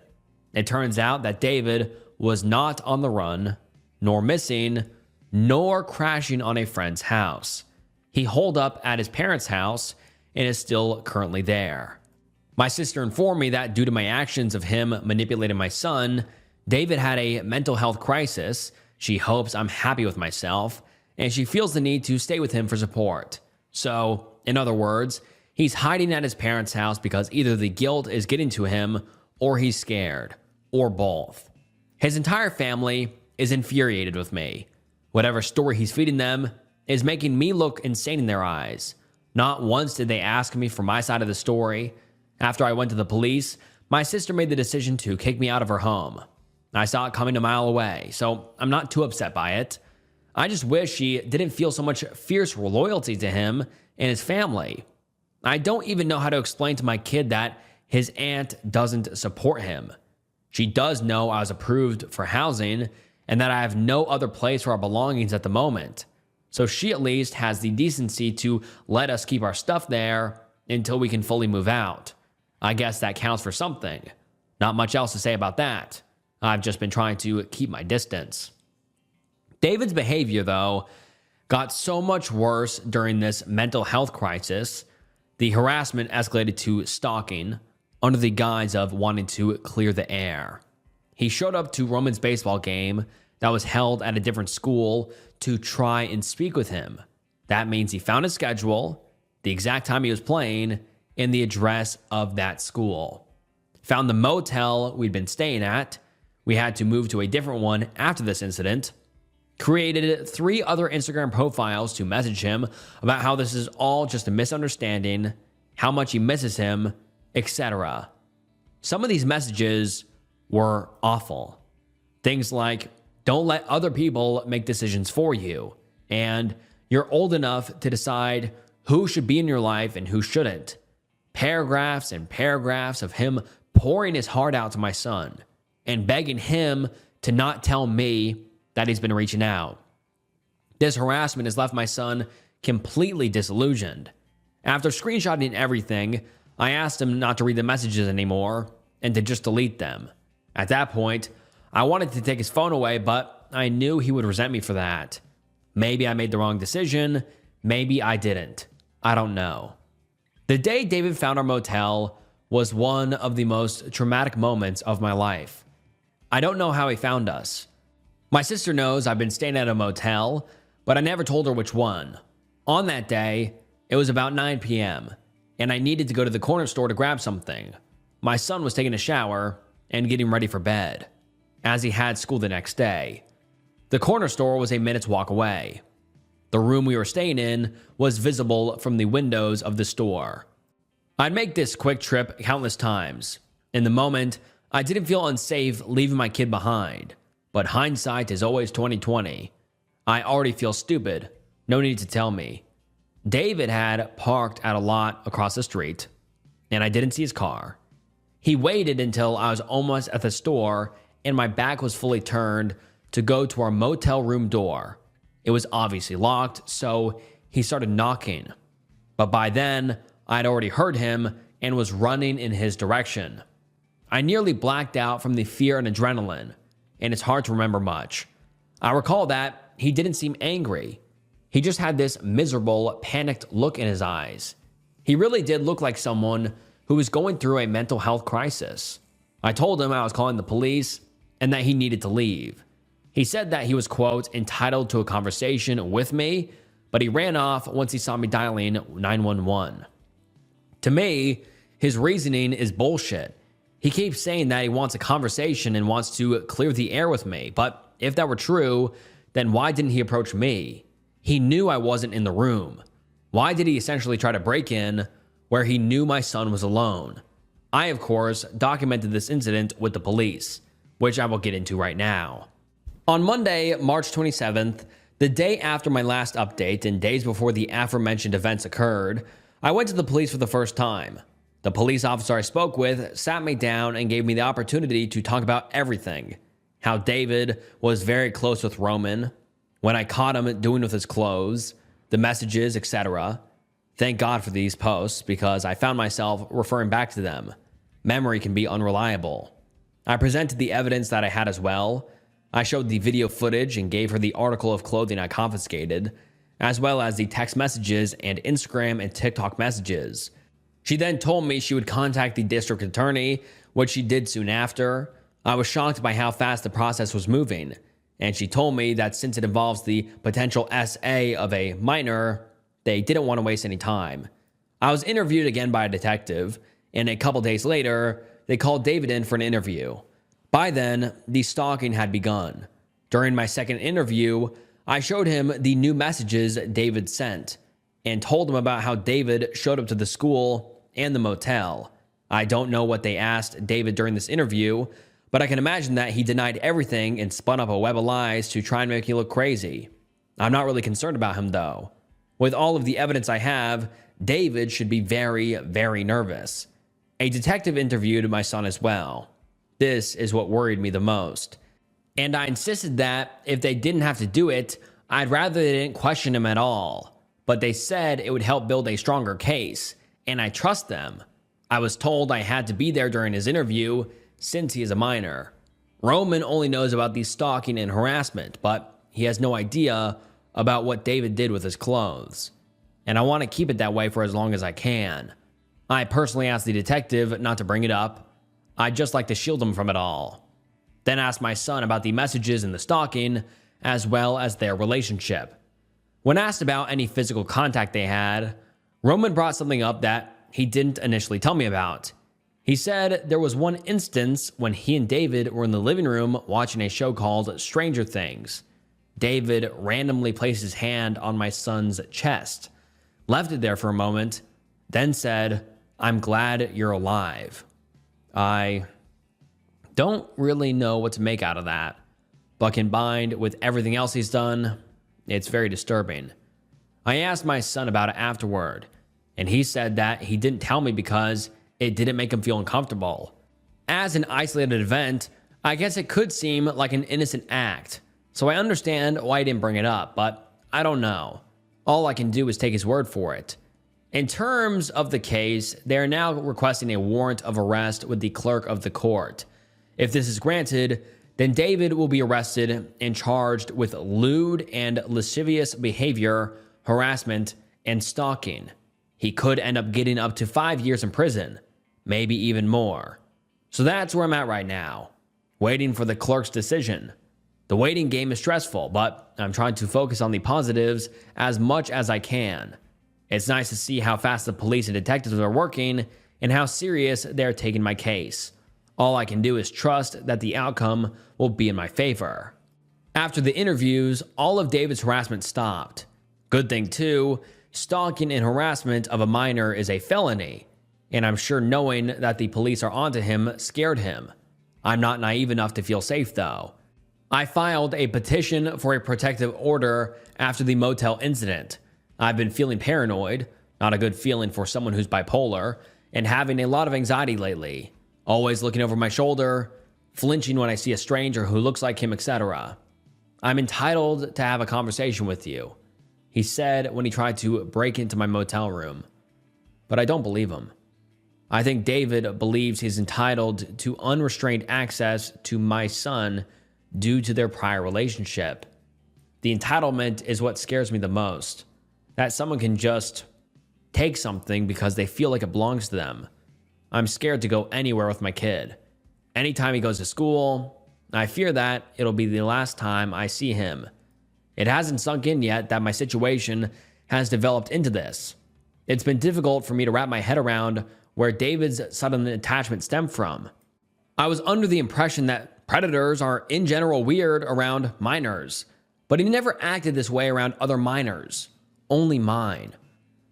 It turns out that David was not on the run, nor missing, nor crashing on a friend's house. He holed up at his parents' house and is still currently there. My sister informed me that due to my actions of him manipulating my son, David had a mental health crisis. She hopes I'm happy with myself, and she feels the need to stay with him for support. So, in other words, he's hiding at his parents' house because either the guilt is getting to him or he's scared, or both. His entire family is infuriated with me. Whatever story he's feeding them is making me look insane in their eyes. Not once did they ask me for my side of the story. After I went to the police, my sister made the decision to kick me out of her home. I saw it coming a mile away, so I'm not too upset by it. I just wish she didn't feel so much fierce loyalty to him and his family. I don't even know how to explain to my kid that his aunt doesn't support him. She does know I was approved for housing and that I have no other place for our belongings at the moment. So she at least has the decency to let us keep our stuff there until we can fully move out. I guess that counts for something. Not much else to say about that. I've just been trying to keep my distance. David's behavior, though, got so much worse during this mental health crisis. The harassment escalated to stalking under the guise of wanting to clear the air. He showed up to Roman's baseball game that was held at a different school to try and speak with him. That means he found his schedule, the exact time he was playing, and the address of that school. Found the motel we'd been staying at. We had to move to a different one after this incident. Created 3 other Instagram profiles to message him about how this is all just a misunderstanding, how much he misses him, etc. Some of these messages were awful. Things like, don't let other people make decisions for you, and you're old enough to decide who should be in your life and who shouldn't. Paragraphs and paragraphs of him pouring his heart out to my son and begging him to not tell me that he's been reaching out. This harassment has left my son completely disillusioned. After screenshotting everything, I asked him not to read the messages anymore and to just delete them. At that point, I wanted to take his phone away, but I knew he would resent me for that. Maybe I made the wrong decision. Maybe I didn't. I don't know. The day David found our motel was one of the most traumatic moments of my life. I don't know how he found us. My sister knows I've been staying at a motel, but I never told her which one. On that day, it was about 9 p.m., and I needed to go to the corner store to grab something. My son was taking a shower and getting ready for bed, as he had school the next day. The corner store was a minute's walk away. The room we were staying in was visible from the windows of the store. I'd make this quick trip countless times. In the moment, I didn't feel unsafe leaving my kid behind, but hindsight is always 20/20. I already feel stupid. No need to tell me. David had parked at a lot across the street, and I didn't see his car. He waited until I was almost at the store and my back was fully turned to go to our motel room door. It was obviously locked, so he started knocking. But by then, I'd already heard him and was running in his direction. I nearly blacked out from the fear and adrenaline, and it's hard to remember much. I recall that he didn't seem angry. He just had this miserable, panicked look in his eyes. He really did look like someone who was going through a mental health crisis. I told him I was calling the police and that he needed to leave. He said that he was, quote, entitled to a conversation with me, but he ran off once he saw me dialing 911. To me, his reasoning is bullshit. He keeps saying that he wants a conversation and wants to clear the air with me, but if that were true, then why didn't he approach me? He knew I wasn't in the room. Why did he essentially try to break in where he knew my son was alone? I, of course, documented this incident with the police, which I will get into right now. On Monday, March 27th, the day after my last update and days before the aforementioned events occurred, I went to the police for the first time. The police officer I spoke with sat me down and gave me the opportunity to talk about everything. How David was very close with Roman, when I caught him doing with his clothes, the messages, etc. Thank God for these posts because I found myself referring back to them. Memory can be unreliable. I presented the evidence that I had as well. I showed the video footage and gave her the article of clothing I confiscated, as well as the text messages and Instagram and TikTok messages. She then told me she would contact the district attorney, which she did soon after. I was shocked by how fast the process was moving, and she told me that since it involves the potential SA of a minor, they didn't want to waste any time. I was interviewed again by a detective, and a couple days later, they called David in for an interview. By then, the stalking had begun. During my second interview, I showed him the new messages David sent and told him about how David showed up to the school and the motel. I don't know what they asked David during this interview, but I can imagine that he denied everything and spun up a web of lies to try and make me look crazy. I'm not really concerned about him though. With all of the evidence I have, David should be very, very nervous. A detective interviewed my son as well. This is what worried me the most. And I insisted that if they didn't have to do it, I'd rather they didn't question him at all. But they said it would help build a stronger case, and I trust them. I was told I had to be there during his interview since he is a minor. Roman only knows about the stalking and harassment, but he has no idea about what David did with his clothes. And I want to keep it that way for as long as I can. I personally asked the detective not to bring it up. I'd just like to shield him from it all. then asked my son about the messages and the stalking, as well as their relationship. When asked about any physical contact they had, Roman brought something up that he didn't initially tell me about. He said there was one instance when he and David were in the living room watching a show called Stranger Things. David randomly placed his hand on my son's chest, left it there for a moment, then said, "I'm glad you're alive." I don't really know what to make out of that, but combined with everything else he's done, it's very disturbing. I asked my son about it afterward, and he said that he didn't tell me because it didn't make him feel uncomfortable. As an isolated event, I guess it could seem like an innocent act, so I understand why he didn't bring it up, but I don't know. All I can do is take his word for it. In terms of the case, they are now requesting a warrant of arrest with the clerk of the court. If this is granted, then David will be arrested and charged with lewd and lascivious behavior, harassment, and stalking. He could end up getting up to 5 years in prison, maybe even more. So that's where I'm at right now, waiting for the clerk's decision. The waiting game is stressful, but I'm trying to focus on the positives as much as I can. It's nice to see how fast the police and detectives are working and how serious they're taking my case. All I can do is trust that the outcome will be in my favor. After the interviews, all of David's harassment stopped. Good thing too, stalking and harassment of a minor is a felony, and I'm sure knowing that the police are onto him scared him. I'm not naive enough to feel safe though. I filed a petition for a protective order after the motel incident. I've been feeling paranoid, not a good feeling for someone who's bipolar, and having a lot of anxiety lately. Always looking over my shoulder, flinching when I see a stranger who looks like him, etc. I'm entitled to have a conversation with you, he said when he tried to break into my motel room. But I don't believe him. I think David believes he's entitled to unrestrained access to my son due to their prior relationship. The entitlement is what scares me the most. That someone can just take something because they feel like it belongs to them. I'm scared to go anywhere with my kid. Anytime he goes to school, I fear that it'll be the last time I see him. It hasn't sunk in yet that my situation has developed into this. It's been difficult for me to wrap my head around where David's sudden attachment stemmed from. I was under the impression that predators are in general weird around minors, but he never acted this way around other minors, only mine.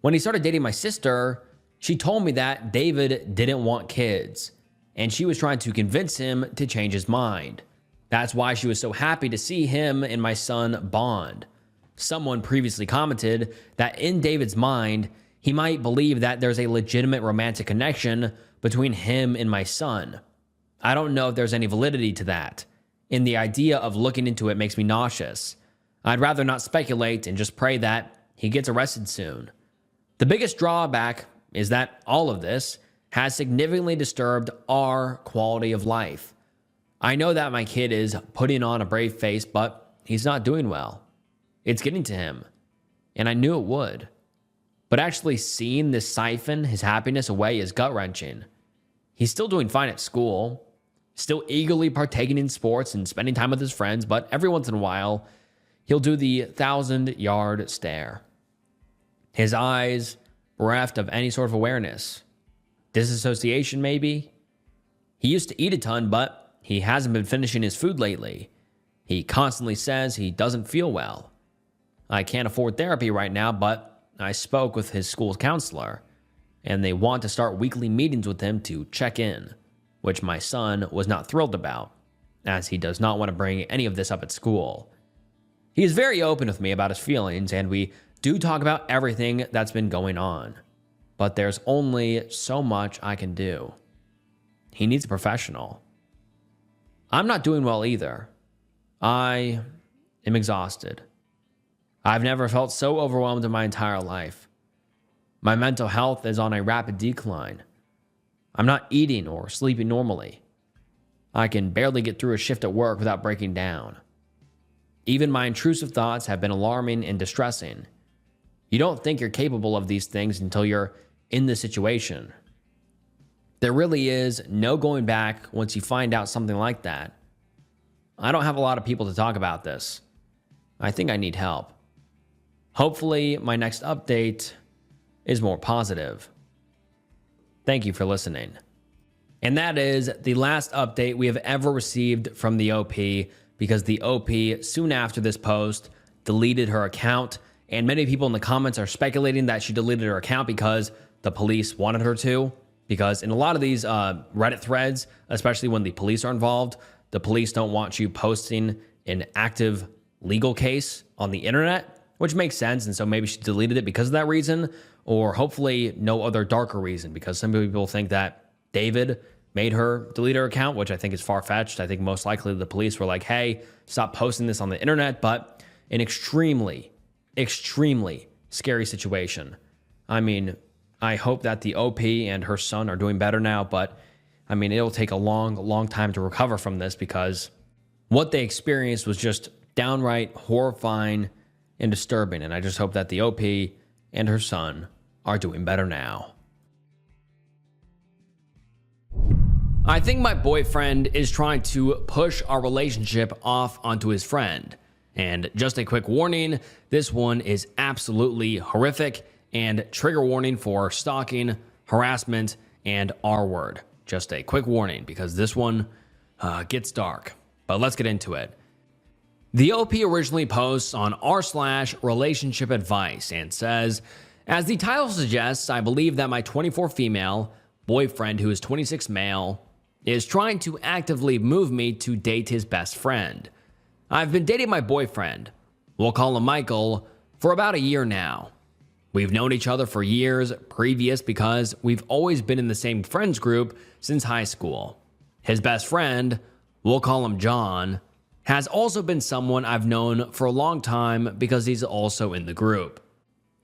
When he started dating my sister, she told me that David didn't want kids, and she was trying to convince him to change his mind. That's why she was so happy to see him and my son bond. Someone previously commented that in David's mind, he might believe that there's a legitimate romantic connection between him and my son. I don't know if there's any validity to that, and the idea of looking into it makes me nauseous. I'd rather not speculate and just pray that he gets arrested soon. The biggest drawback is that all of this has significantly disturbed our quality of life. I know that my kid is putting on a brave face, but he's not doing well. It's getting to him, and I knew it would. But actually seeing this siphon his happiness away is gut-wrenching. He's still doing fine at school, still eagerly partaking in sports and spending time with his friends, but every once in a while, he'll do the 1,000-yard stare. His eyes bereft of any sort of awareness. Disassociation, maybe? He used to eat a ton, but he hasn't been finishing his food lately. He constantly says he doesn't feel well. I can't afford therapy right now, but I spoke with his school counselor, and they want to start weekly meetings with him to check in, which my son was not thrilled about, as he does not want to bring any of this up at school. He is very open with me about his feelings, and we do talk about everything that's been going on, but there's only so much I can do. He needs a professional. I'm not doing well either. I am exhausted. I've never felt so overwhelmed in my entire life. My mental health is on a rapid decline. I'm not eating or sleeping normally. I can barely get through a shift at work without breaking down. Even my intrusive thoughts have been alarming and distressing. You don't think you're capable of these things until you're in the situation. There really is no going back once you find out something like that. I don't have a lot of people to talk about this. I think I need help. Hopefully, my next update is more positive. Thank you for listening. And that is the last update we have ever received from the OP, because the OP, soon after this post, deleted her account. And many people in the comments are speculating that she deleted her account because the police wanted her to. Because in a lot of these Reddit threads, especially when the police are involved, the police don't want you posting an active legal case on the internet, which makes sense. And so maybe she deleted it because of that reason, or hopefully no other darker reason, because some people think that David made her delete her account, which I think is far-fetched. I think most likely the police were like, hey, stop posting this on the internet. But an extremely, extremely scary situation. I mean, I hope that the OP and her son are doing better now, but I mean, it'll take a long, long time to recover from this, because what they experienced was just downright horrifying and disturbing. And I just hope that the OP and her son are doing better now. I think my boyfriend is trying to push our relationship off onto his friend. And just a quick warning, this one is absolutely horrific, and trigger warning for stalking, harassment, and R-word. Just a quick warning, because this one gets dark. But let's get into it. The OP originally posts on r/relationship advice and says, as the title suggests, I believe that my 24 female boyfriend, who is 26 male, is trying to actively move me to date his best friend. I've been dating my boyfriend, we'll call him Michael, for about a year now. We've known each other for years previous because we've always been in the same friends group since high school. His best friend, we'll call him John, has also been someone I've known for a long time because he's also in the group.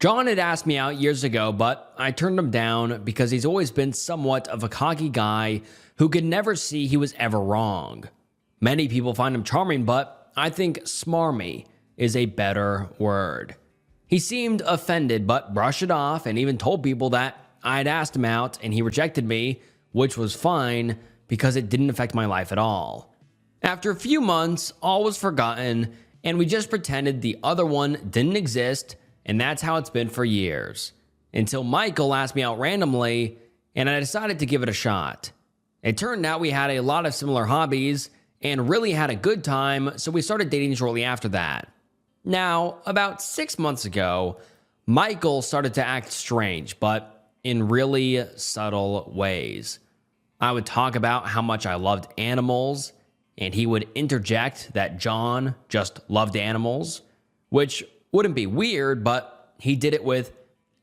John had asked me out years ago, but I turned him down because he's always been somewhat of a cocky guy who could never see he was ever wrong. Many people find him charming, but I think smarmy is a better word. He seemed offended, but brushed it off and even told people that I'd asked him out and he rejected me, which was fine because it didn't affect my life at all. After a few months, all was forgotten and we just pretended the other one didn't exist, and that's how it's been for years. Until Michael asked me out randomly and I decided to give it a shot. It turned out we had a lot of similar hobbies and really had a good time, so we started dating shortly after that. Now, about 6 months ago, Michael started to act strange, but in really subtle ways. I would talk about how much I loved animals, and he would interject that John just loved animals, which wouldn't be weird, but he did it with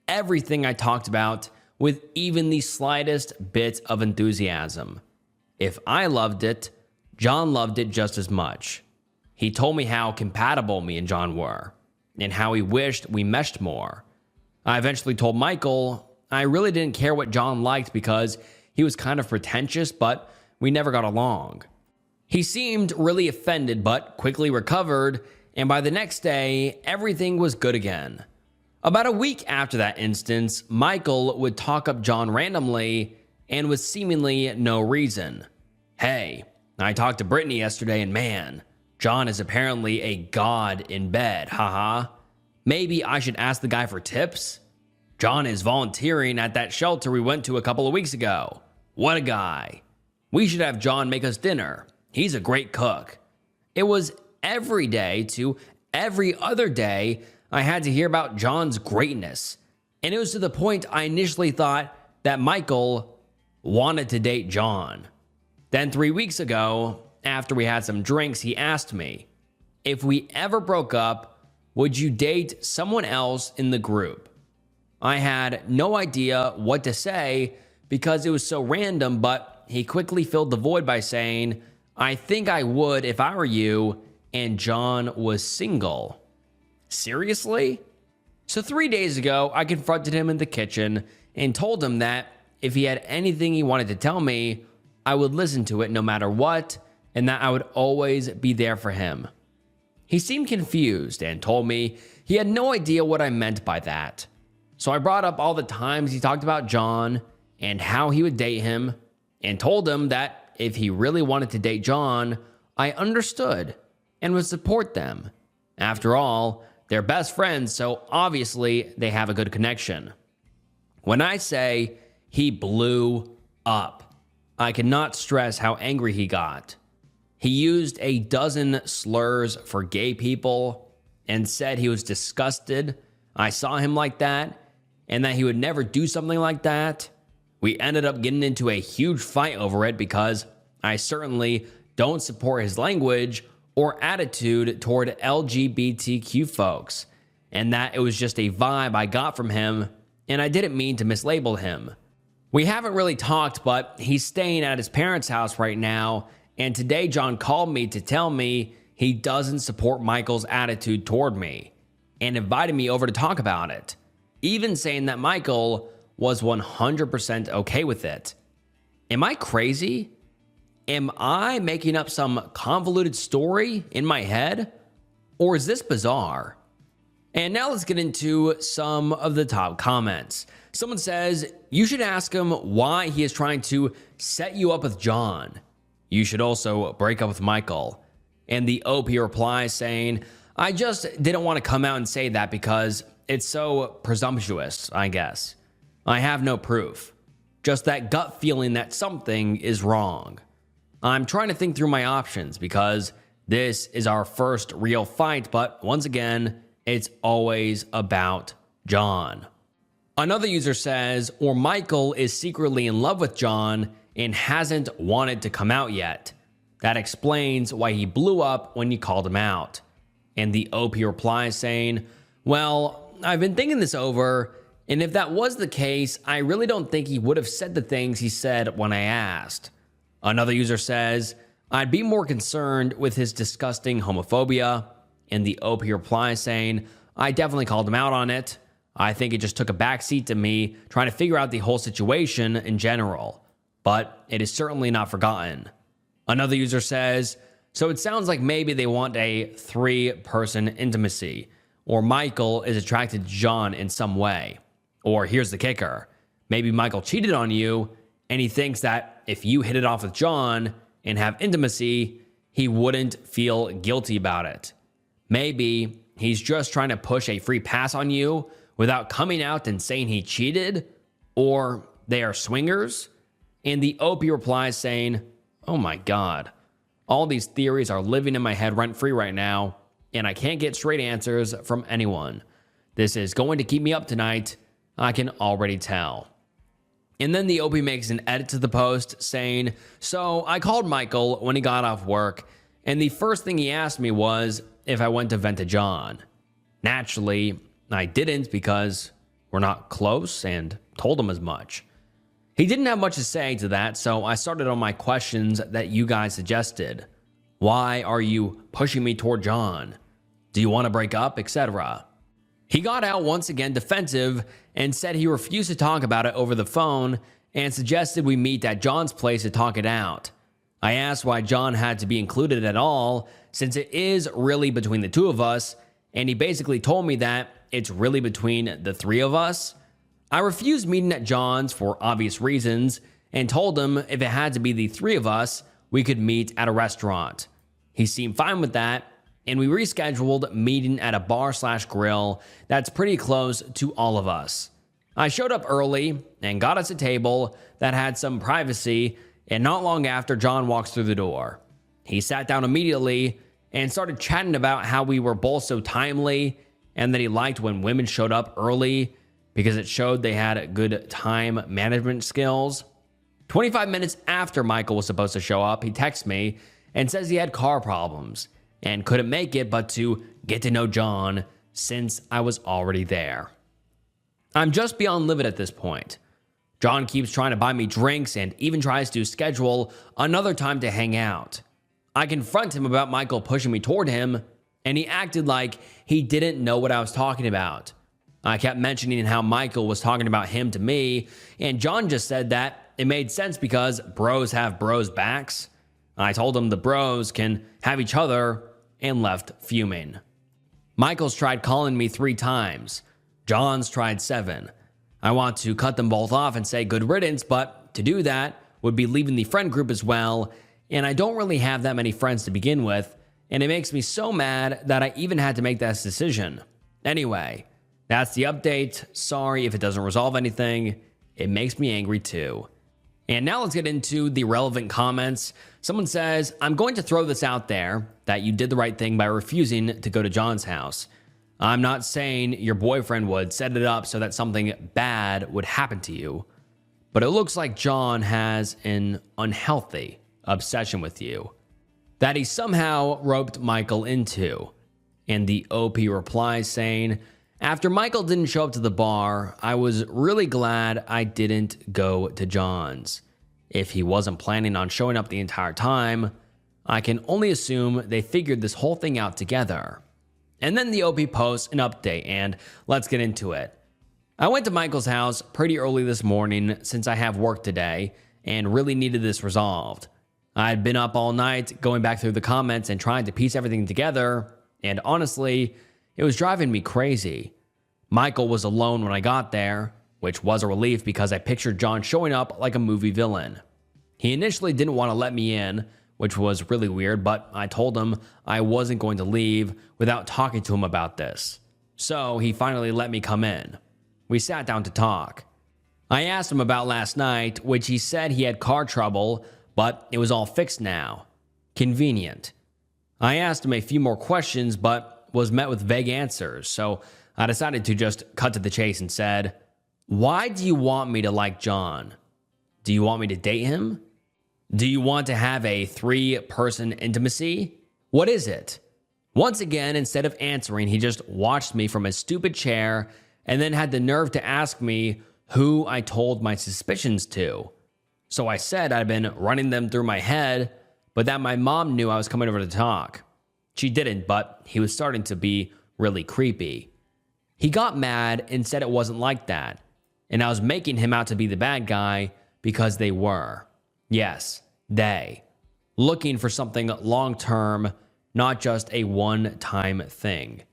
everything I talked about, with even the slightest bit of enthusiasm. If I loved it, John loved it just as much. He told me how compatible me and John were, and how he wished we meshed more. I eventually told Michael I really didn't care what John liked because he was kind of pretentious, but we never got along. He seemed really offended, but quickly recovered, and by the next day, everything was good again. About a week after that instance, Michael would talk up John randomly and with seemingly no reason. Hey, I talked to Brittany yesterday and man, John is apparently a god in bed, haha. Maybe I should ask the guy for tips? John is volunteering at that shelter we went to a couple of weeks ago. What a guy. We should have John make us dinner. He's a great cook. It was every day to every other day I had to hear about John's greatness. And it was to the point I initially thought that Michael wanted to date John. Then 3 weeks ago, after we had some drinks, he asked me, if we ever broke up, would you date someone else in the group? I had no idea what to say because it was so random, but he quickly filled the void by saying, I think I would if I were you, and John was single. Seriously? So 3 days ago, I confronted him in the kitchen and told him that if he had anything he wanted to tell me, I would listen to it no matter what, and that I would always be there for him. He seemed confused and told me he had no idea what I meant by that. So I brought up all the times he talked about John and how he would date him, and told him that if he really wanted to date John, I understood and would support them. After all, they're best friends, so obviously they have a good connection. When I say he blew up, I cannot stress how angry he got. He used a dozen slurs for gay people and said he was disgusted I saw him like that and that he would never do something like that. We ended up getting into a huge fight over it because I certainly don't support his language or attitude toward LGBTQ folks, and that it was just a vibe I got from him, and I didn't mean to mislabel him. We haven't really talked, but he's staying at his parents' house right now, and today John called me to tell me he doesn't support Michael's attitude toward me, and invited me over to talk about it, even saying that Michael was 100% okay with it. Am I crazy? Am I making up some convoluted story in my head? Or is this bizarre? And now let's get into some of the top comments. Someone says, you should ask him why he is trying to set you up with John. You should also break up with Michael. And the OP replies saying, I just didn't want to come out and say that because it's so presumptuous, I guess. I have no proof. Just that gut feeling that something is wrong. I'm trying to think through my options because this is our first real fight, but once again, it's always about John. Another user says, or Michael is secretly in love with John and hasn't wanted to come out yet. That explains why he blew up when you called him out. And the OP replies saying, well, I've been thinking this over, and if that was the case, I really don't think he would have said the things he said when I asked. Another user says, I'd be more concerned with his disgusting homophobia. And the OP replies saying, I definitely called him out on it. I think it just took a backseat to me trying to figure out the whole situation in general. But it is certainly not forgotten. Another user says, so it sounds like maybe they want a 3-person intimacy, or Michael is attracted to John in some way. Or here's the kicker. Maybe Michael cheated on you, and he thinks that if you hit it off with John and have intimacy, he wouldn't feel guilty about it. Maybe he's just trying to push a free pass on you without coming out and saying he cheated, or they are swingers. And the OP replies saying, oh my God, all these theories are living in my head rent-free right now, and I can't get straight answers from anyone. This is going to keep me up tonight, I can already tell. And then the OP makes an edit to the post saying, so I called Michael when he got off work, and the first thing he asked me was if I went to vent to John. Naturally, I didn't because we're not close and told him as much. He didn't have much to say to that, so I started on my questions that you guys suggested. Why are you pushing me toward John? Do you want to break up, etc.? He got out once again defensive and said he refused to talk about it over the phone and suggested we meet at John's place to talk it out. I asked why John had to be included at all since it is really between the two of us, and he basically told me that it's really between the 3 of us. I refused meeting at John's for obvious reasons and told him if it had to be the 3 of us, we could meet at a restaurant. He seemed fine with that, and we rescheduled meeting at a bar/grill that's pretty close to all of us. I showed up early and got us a table that had some privacy, and not long after, John walks through the door. He sat down immediately and started chatting about how we were both so timely and that he liked when women showed up early because it showed they had good time management skills. 25 minutes after Michael was supposed to show up, he texts me and says he had car problems and couldn't make it but to get to know John since I was already there. I'm just beyond livid at this point. John keeps trying to buy me drinks and even tries to schedule another time to hang out. I confront him about Michael pushing me toward him, and he acted like he didn't know what I was talking about. I kept mentioning how Michael was talking about him to me, and John just said that it made sense because bros have bros' backs. I told him the bros can have each other and left fuming. Michael's tried calling me 3 times. John's tried 7. I want to cut them both off and say good riddance, but to do that would be leaving the friend group as well, and I don't really have that many friends to begin with, and it makes me so mad that I even had to make that decision. Anyway, that's the update. Sorry if it doesn't resolve anything. It makes me angry too. And now let's get into the relevant comments. Someone says, I'm going to throw this out there that you did the right thing by refusing to go to John's house. I'm not saying your boyfriend would set it up so that something bad would happen to you, but it looks like John has an unhealthy obsession with you that he somehow roped Michael into. And the OP replies saying, after Michael didn't show up to the bar, I was really glad I didn't go to John's. If he wasn't planning on showing up the entire time, I can only assume they figured this whole thing out together. And then the OP posts an update, and let's get into it. I went to Michael's house pretty early this morning since I have work today and really needed this resolved. I had been up all night going back through the comments and trying to piece everything together, and honestly, it was driving me crazy. Michael was alone when I got there, which was a relief because I pictured John showing up like a movie villain. He initially didn't want to let me in, which was really weird, but I told him I wasn't going to leave without talking to him about this. So he finally let me come in. We sat down to talk. I asked him about last night, which he said he had car trouble, but it was all fixed now. Convenient. I asked him a few more questions, but was met with vague answers, so I decided to just cut to the chase and said, why do you want me to like John? Do you want me to date him? Do you want to have a 3-person intimacy? What is it? Once again, instead of answering, he just watched me from his stupid chair and then had the nerve to ask me who I told my suspicions to. So I said I'd been running them through my head, but that my mom knew I was coming over to talk. She didn't, but he was starting to be really creepy. He got mad and said it wasn't like that, and I was making him out to be the bad guy because they were. Yes, they. Looking for something long-term, not just a one-time thing.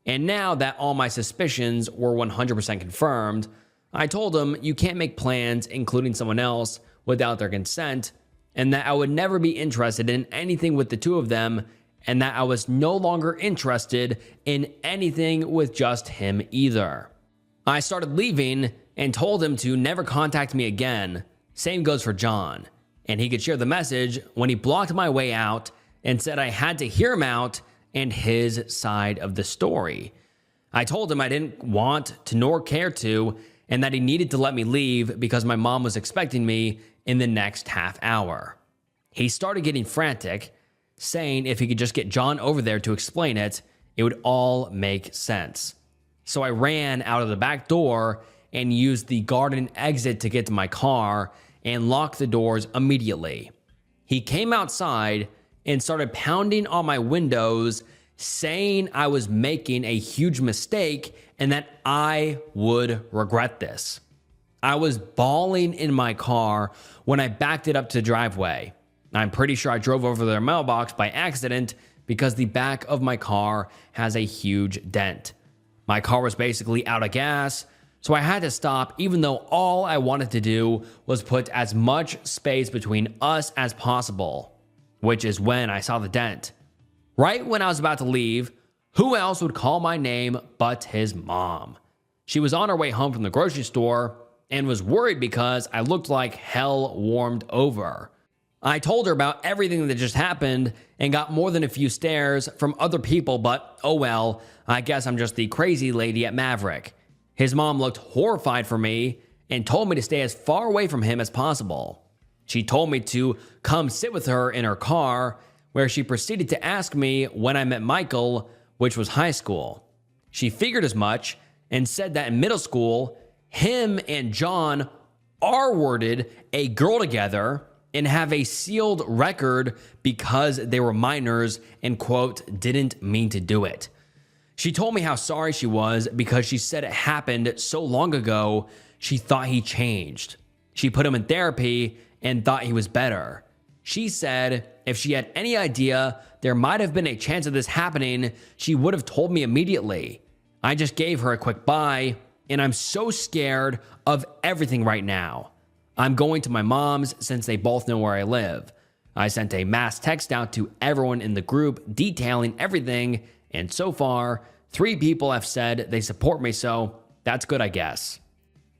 And now that all my suspicions were 100% confirmed, I told him you can't make plans, including someone else, without their consent, and that I would never be interested in anything with the two of them, and that I was no longer interested in anything with just him either. I started leaving and told him to never contact me again. Same goes for John. And he could share the message when he blocked my way out and said I had to hear him out and his side of the story. I told him I didn't want to nor care to, and that he needed to let me leave because my mom was expecting me in the next half hour. He started getting frantic, saying if he could just get John over there to explain it, it would all make sense. So I ran out of the back door and used the garden exit to get to my car and locked the doors immediately. He came outside and started pounding on my windows, saying I was making a huge mistake and that I would regret this. I was bawling in my car when I backed it up to the driveway. I'm pretty sure I drove over their mailbox by accident because the back of my car has a huge dent. My car was basically out of gas, so I had to stop even though all I wanted to do was put as much space between us as possible, which is when I saw the dent. Right when I was about to leave, who else would call my name but his mom? She was on her way home from the grocery store and was worried because I looked like hell warmed over. I told her about everything that just happened and got more than a few stares from other people, but oh well, I guess I'm just the crazy lady at Maverick. His mom looked horrified for me and told me to stay as far away from him as possible. She told me to come sit with her in her car, where she proceeded to ask me when I met Michael, which was high school. She figured as much and said that in middle school, him and John R-worded a girl together and have a sealed record because they were minors and, quote, didn't mean to do it. She told me how sorry she was because she said it happened so long ago, she thought he changed. She put him in therapy and thought he was better. She said if she had any idea there might have been a chance of this happening, she would have told me immediately. I just gave her a quick bye, and I'm so scared of everything right now. I'm going to my mom's since they both know where I live. I sent a mass text out to everyone in the group detailing everything, and so far, 3 people have said they support me, so that's good, I guess.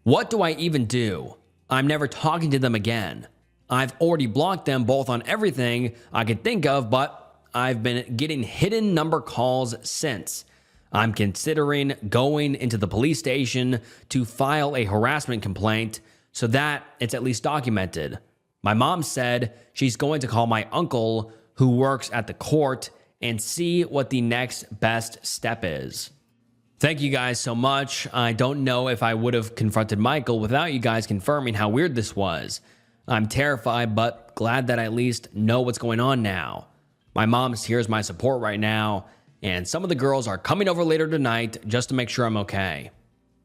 What do I even do? I'm never talking to them again. I've already blocked them both on everything I could think of, but I've been getting hidden number calls since. I'm considering going into the police station to file a harassment complaint so that it's at least documented. My mom said she's going to call my uncle who works at the court and see what the next best step is. Thank you guys so much. I don't know if I would have confronted Michael without you guys confirming how weird this was. I'm terrified, but glad that I at least know what's going on now. My mom's here's my support right now, and some of the girls are coming over later tonight just to make sure I'm okay.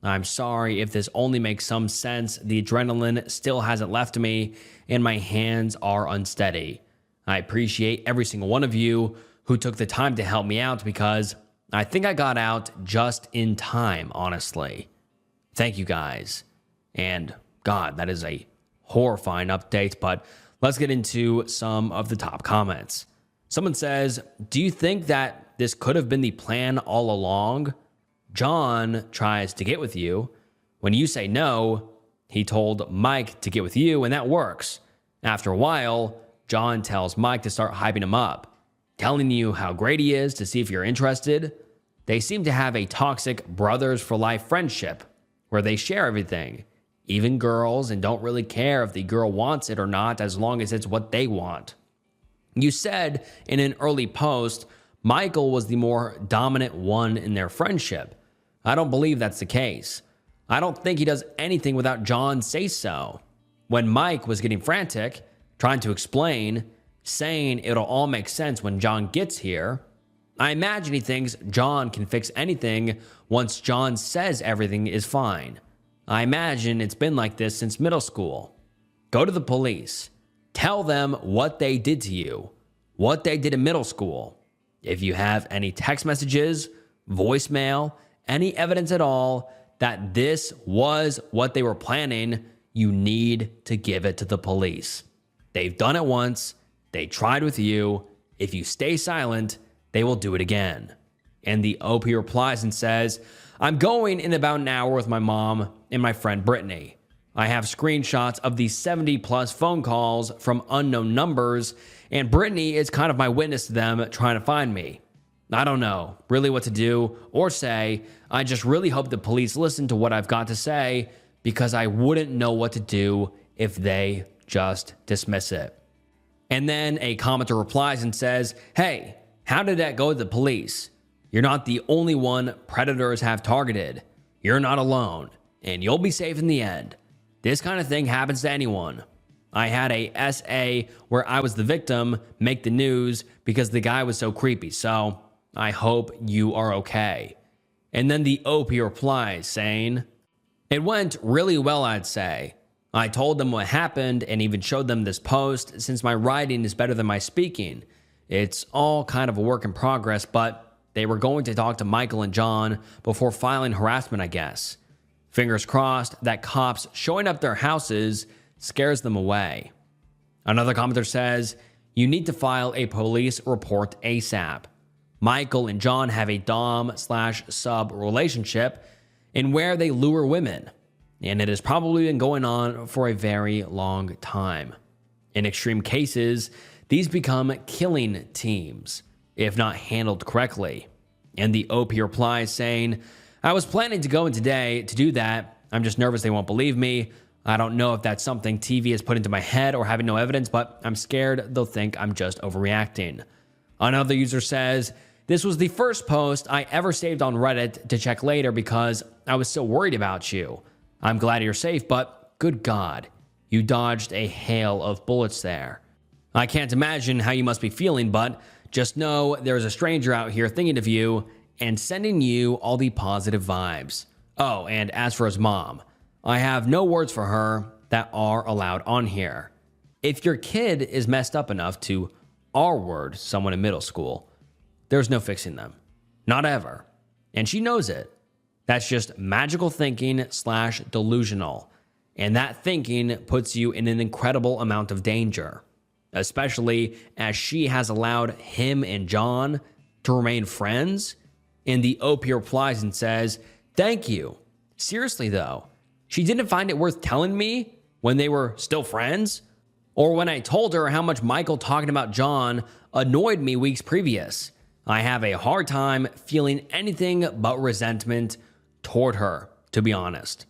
I'm sorry if this only makes some sense. The adrenaline still hasn't left me, and my hands are unsteady. I appreciate every single one of you who took the time to help me out because I think I got out just in time, honestly. Thank you guys. And God, that is a horrifying update, but let's get into some of the top comments. Someone says, do you think that this could have been the plan all along? John tries to get with you. When you say no, he told Mike to get with you, and that works. After a while, John tells Mike to start hyping him up, telling you how great he is to see if you're interested. They seem to have a toxic brothers for life friendship where they share everything, even girls, and don't really care if the girl wants it or not as long as it's what they want. You said in an early post, Michael was the more dominant one in their friendship. I don't believe that's the case. I don't think he does anything without John say so. When Mike was getting frantic, trying to explain, saying it'll all make sense when John gets here, I imagine he thinks John can fix anything once John says everything is fine. I imagine it's been like this since middle school. Go to the police. Tell them what they did to you, what they did in middle school. If you have any text messages, voicemail, any evidence at all that this was what they were planning, you need to give it to the police. They've done it once. They tried with you. If you stay silent, they will do it again. And the OP replies and says, I'm going in about an hour with my mom and my friend Brittany. I have screenshots of the 70 plus phone calls from unknown numbers, and Brittany is kind of my witness to them trying to find me. I don't know really what to do or say. I just really hope the police listen to what I've got to say because I wouldn't know what to do if they just dismiss it. And then a commenter replies and says, hey, how did that go to the police? You're not the only one predators have targeted. You're not alone, and you'll be safe in the end. This kind of thing happens to anyone. I had a SA where I was the victim make the news because the guy was so creepy, so I hope you are okay. And then the OP replies saying, it went really well, I'd say. I told them what happened and even showed them this post since my writing is better than my speaking. It's all kind of a work in progress, but they were going to talk to Michael and John before filing harassment, I guess. Fingers crossed that cops showing up their houses scares them away. Another commenter says, you need to file a police report ASAP. Michael and John have a dom/sub relationship in where they lure women, and it has probably been going on for a very long time. In extreme cases, these become killing teams, if not handled correctly. And the OP replies saying, I was planning to go in today to do that. I'm just nervous they won't believe me. I don't know if that's something TV has put into my head or having no evidence, but I'm scared they'll think I'm just overreacting. Another user says, this was the first post I ever saved on Reddit to check later because I was so worried about you. I'm glad you're safe, but good God, you dodged a hail of bullets there. I can't imagine how you must be feeling, but just know there's a stranger out here thinking of you and sending you all the positive vibes. Oh, and as for his mom, I have no words for her that are allowed on here. If your kid is messed up enough to R-word someone in middle school, there's no fixing them. Not ever. And she knows it. That's just magical thinking/delusional. And that thinking puts you in an incredible amount of danger. especially as she has allowed him and John to remain friends? And the OP replies and says, "Thank you. Seriously though, she didn't find it worth telling me when they were still friends? Or when I told her how much Michael talking about John annoyed me weeks previous? I have a hard time feeling anything but resentment toward her, to be honest."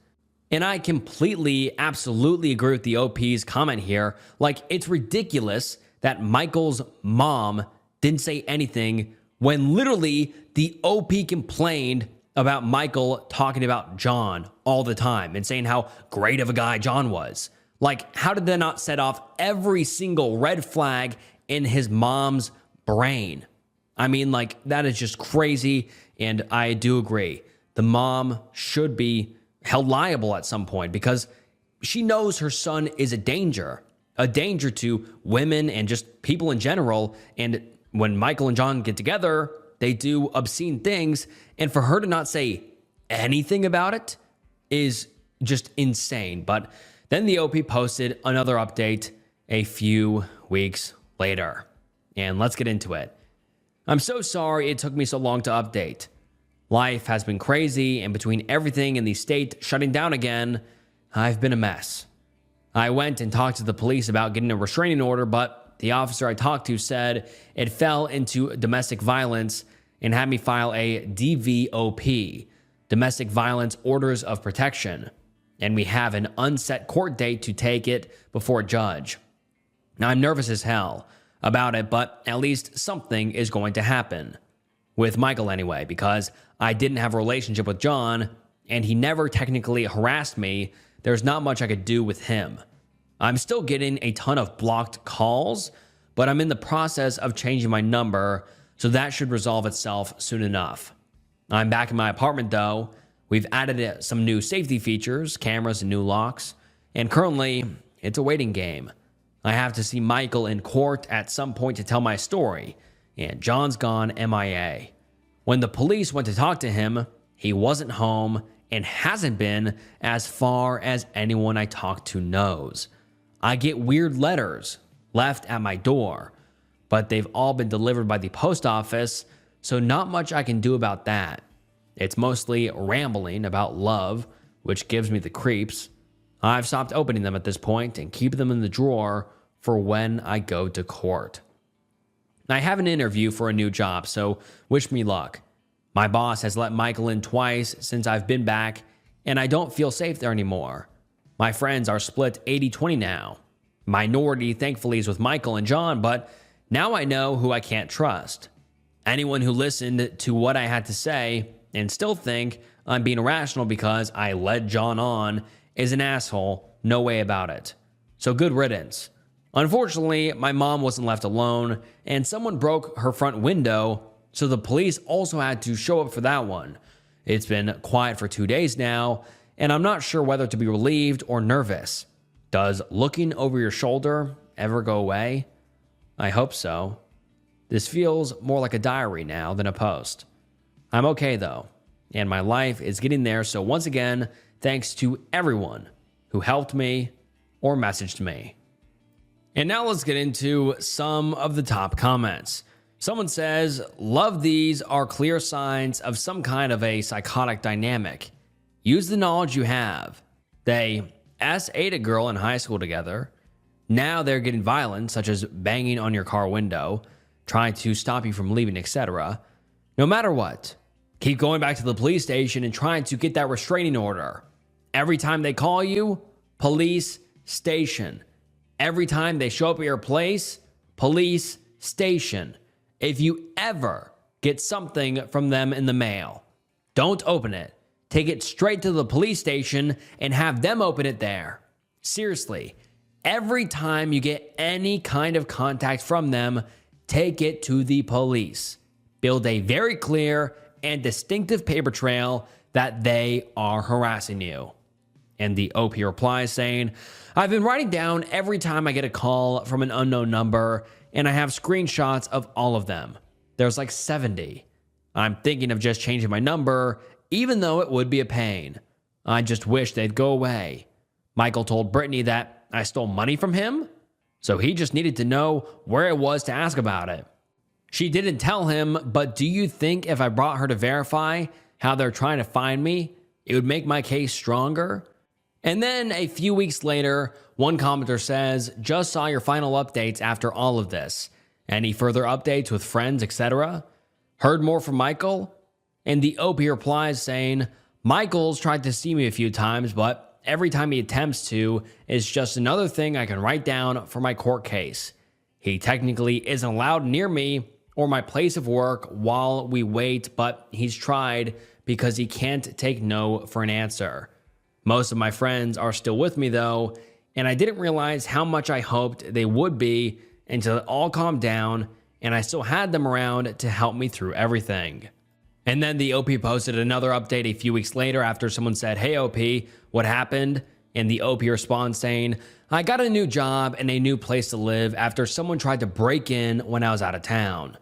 And I completely, absolutely agree with the OP's comment here. Like, it's ridiculous that Michael's mom didn't say anything when literally the OP complained about Michael talking about John all the time and saying how great of a guy John was. Like, how did that not set off every single red flag in his mom's brain? I mean, like, that is just crazy, and I do agree. The mom should be held liable at some point because she knows her son is a danger to women and just people in general. And when Michael and John get together, they do obscene things. And for her to not say anything about it is just insane. But then the OP posted another update a few weeks later. And let's get into it. "I'm so sorry it took me so long to update. Life has been crazy, and between everything in the state shutting down again, I've been a mess. I went and talked to the police about getting a restraining order, but the officer I talked to said it fell into domestic violence and had me file a DVOP, domestic violence orders of protection, and we have an unset court date to take it before a judge. Now, I'm nervous as hell about it, but at least something is going to happen. With Michael anyway, because I didn't have a relationship with John, and he never technically harassed me. There's not much I could do with him. I'm still getting a ton of blocked calls, but I'm in the process of changing my number, so that should resolve itself soon enough. I'm back in my apartment though. We've added some new safety features, cameras and new locks, and currently it's a waiting game. I have to see Michael in court at some point to tell my story, and John's gone MIA. When the police went to talk to him, he wasn't home and hasn't been as far as anyone I talked to knows. I get weird letters left at my door, but they've all been delivered by the post office, so not much I can do about that. It's mostly rambling about love, which gives me the creeps. I've stopped opening them at this point and keep them in the drawer for when I go to court. I have an interview for a new job, so wish me luck. My boss has let Michael in twice since I've been back, and I don't feel safe there anymore. My friends are split 80-20 now. Minority, thankfully, is with Michael and John, but now I know who I can't trust. Anyone who listened to what I had to say and still think I'm being irrational because I led John on is an asshole, no way about it. So good riddance. Unfortunately, my mom wasn't left alone, and someone broke her front window, so the police also had to show up for that one. It's been quiet for 2 days now, and I'm not sure whether to be relieved or nervous. Does looking over your shoulder ever go away? I hope so. This feels more like a diary now than a post. I'm okay though, and my life is getting there, so once again, thanks to everyone who helped me or messaged me. And now let's get into some of the top comments. Someone says, "Love these are clear signs of some kind of a psychotic dynamic. Use the knowledge you have. They S8'd a girl in high school together. Now they're getting violent, such as banging on your car window, trying to stop you from leaving, etc. No matter what, keep going back to the police station and trying to get that restraining order. Every time they call you, police station. Every time they show up at your place, police station. If you ever get something from them in the mail, don't open it. Take it straight to the police station and have them open it there. Seriously, every time you get any kind of contact from them, take it to the police. Build a very clear and distinctive paper trail that they are harassing you." And the OP replies saying, "I've been writing down every time I get a call from an unknown number, and I have screenshots of all of them. There's like 70. I'm thinking of just changing my number, even though it would be a pain. I just wish they'd go away. Michael told Brittany that I stole money from him. So he just needed to know where it was to ask about it. She didn't tell him, but do you think if I brought her to verify how they're trying to find me, it would make my case stronger? And then a few weeks later, one commenter says, just saw your final updates after all of this. Any further updates with friends, etc.? Heard more from Michael? And the OP replies saying, Michael's tried to see me a few times, but every time he attempts to, it's just another thing I can write down for my court case. He technically isn't allowed near me or my place of work while we wait, but he's tried because he can't take no for an answer. Most of my friends are still with me though, and I didn't realize how much I hoped they would be until it all calmed down and I still had them around to help me through everything. And then the OP posted another update a few weeks later after someone said, hey OP, what happened? And the OP responds saying, I got a new job and a new place to live after someone tried to break in when I was out of town.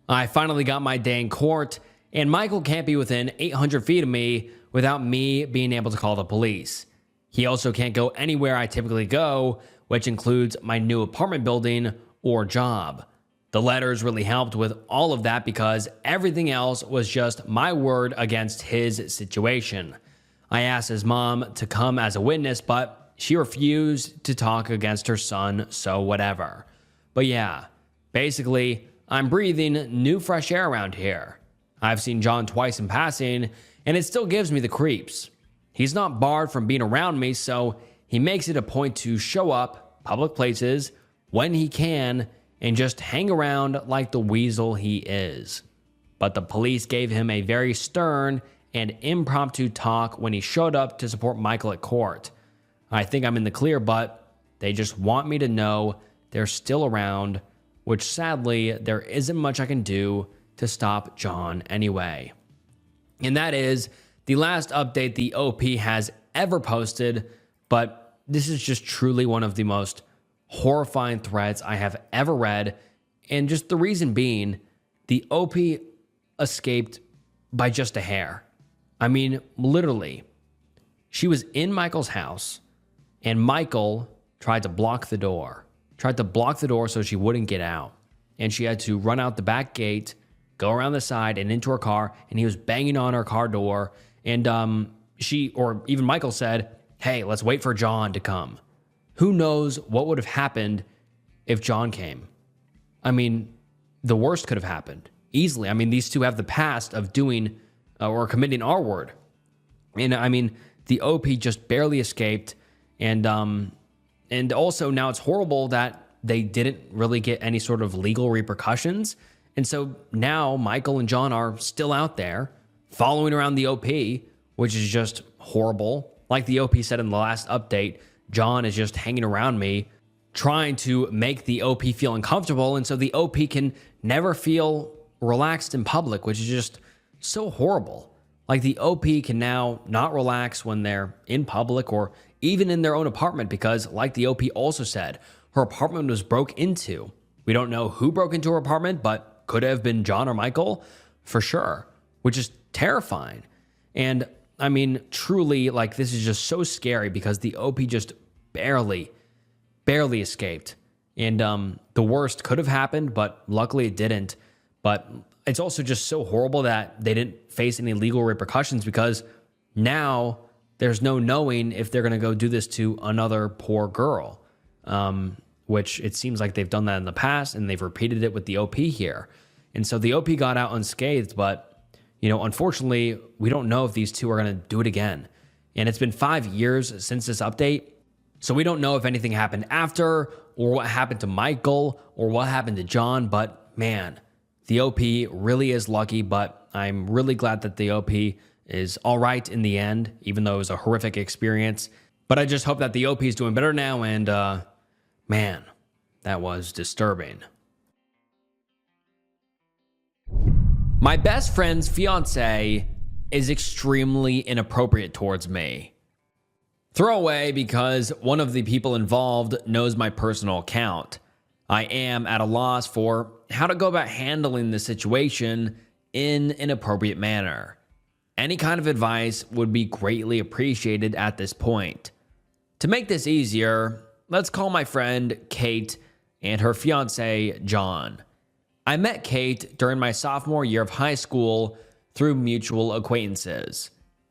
I finally got my day in court, and Michael can't be within 800 feet of me without me being able to call the police. He also can't go anywhere I typically go, which includes my new apartment building or job. The letters really helped with all of that because everything else was just my word against his situation. I asked his mom to come as a witness, but she refused to talk against her son, so whatever. But yeah, basically, I'm breathing new fresh air around here. I've seen John twice in passing, and it still gives me the creeps. He's not barred from being around me, so he makes it a point to show up public places when he can and just hang around like the weasel he is. But the police gave him a very stern and impromptu talk when he showed up to support Michael at court. I think I'm in the clear, but they just want me to know they're still around, which sadly, there isn't much I can do to stop John anyway. And that is the last update the OP has ever posted, but this is just truly one of the most horrifying threads I have ever read, and just the reason being, the OP escaped by just a hair. I mean, literally, she was in Michael's house, and Michael tried to block the door. So she wouldn't get out. And she had to run out the back gate, go around the side and into her car, and he was banging on her car door. And she, or even Michael said, hey, let's wait for John to come. Who knows what would have happened if John came? I mean, the worst could have happened easily. I mean, these two have the past of doing or committing R word. And I mean, the OP just barely escaped. And also now it's horrible that they didn't really get any sort of legal repercussions. And so now Michael and John are still out there following around the OP, which is just horrible. Like the OP said in the last update, John is just hanging around me, trying to make the OP feel uncomfortable. And so the OP can never feel relaxed in public, which is just so horrible. Like the OP can now not relax when they're in public or even in their own apartment because, like the OP also said, her apartment was broke into. We don't know who broke into her apartment, but could have been John or Michael for sure, which is terrifying. And I mean, truly, like, this is just so scary because the OP just barely escaped. And the worst could have happened, but luckily it didn't. But it's also just so horrible that they didn't face any legal repercussions because now there's no knowing if they're going to go do this to another poor girl, which it seems like they've done that in the past and they've repeated it with the OP here. And so the OP got out unscathed, but unfortunately, we don't know if these two are going to do it again. And it's been 5 years since this update. So we don't know if anything happened after or what happened to Michael or what happened to John. But man, the OP really is lucky. But I'm really glad that the OP is all right in the end, even though it was a horrific experience. But I just hope that the OP is doing better now. And man, that was disturbing. My best friend's fiance is extremely inappropriate towards me. Throwaway because one of the people involved knows my personal account. I am at a loss for how to go about handling the situation in an appropriate manner. Any kind of advice would be greatly appreciated at this point. To make this easier, let's call my friend Kate and her fiance, John. I met Kate during my sophomore year of high school through mutual acquaintances.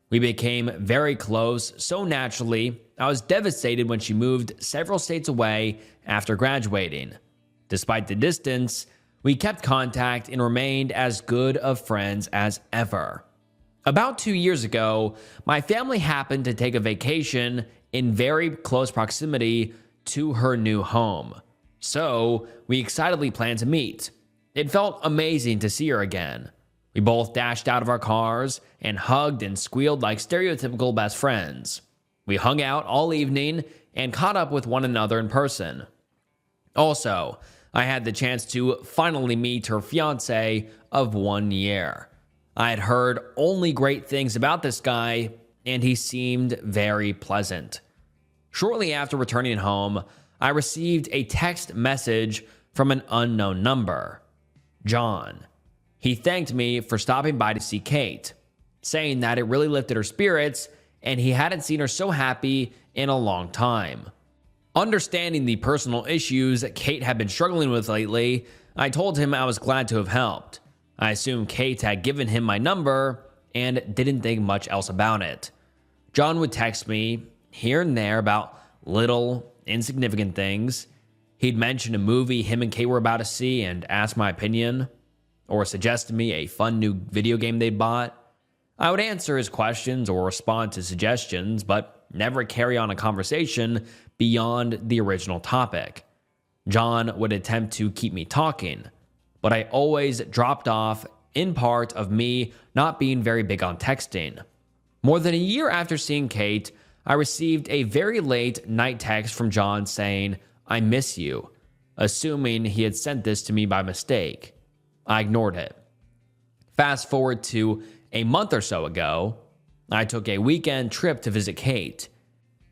We became very close so naturally, I was devastated when she moved several states away after graduating. Despite the distance, we kept contact and remained as good of friends as ever. About 2 years ago, my family happened to take a vacation in very close proximity to her new home. So, we excitedly planned to meet. It felt amazing to see her again. We both dashed out of our cars and hugged and squealed like stereotypical best friends. We hung out all evening and caught up with one another in person. Also, I had the chance to finally meet her fiance of 1 year. I had heard only great things about this guy, and he seemed very pleasant. Shortly after returning home, I received a text message from an unknown number. John. He thanked me for stopping by to see Kate, saying that it really lifted her spirits and he hadn't seen her so happy in a long time. Understanding the personal issues Kate had been struggling with lately, I told him I was glad to have helped. I assumed Kate had given him my number and didn't think much else about it. John would text me here and there about little, insignificant things. He'd mention a movie him and Kate were about to see and ask my opinion, or suggest to me a fun new video game they'd bought. I would answer his questions or respond to suggestions, but never carry on a conversation beyond the original topic. John would attempt to keep me talking, but I always dropped off, in part of me not being very big on texting. More than a year after seeing Kate, I received a very late night text from John saying, "I miss you," assuming he had sent this to me by mistake. I ignored it. Fast forward to a month or so ago, I took a weekend trip to visit Kate.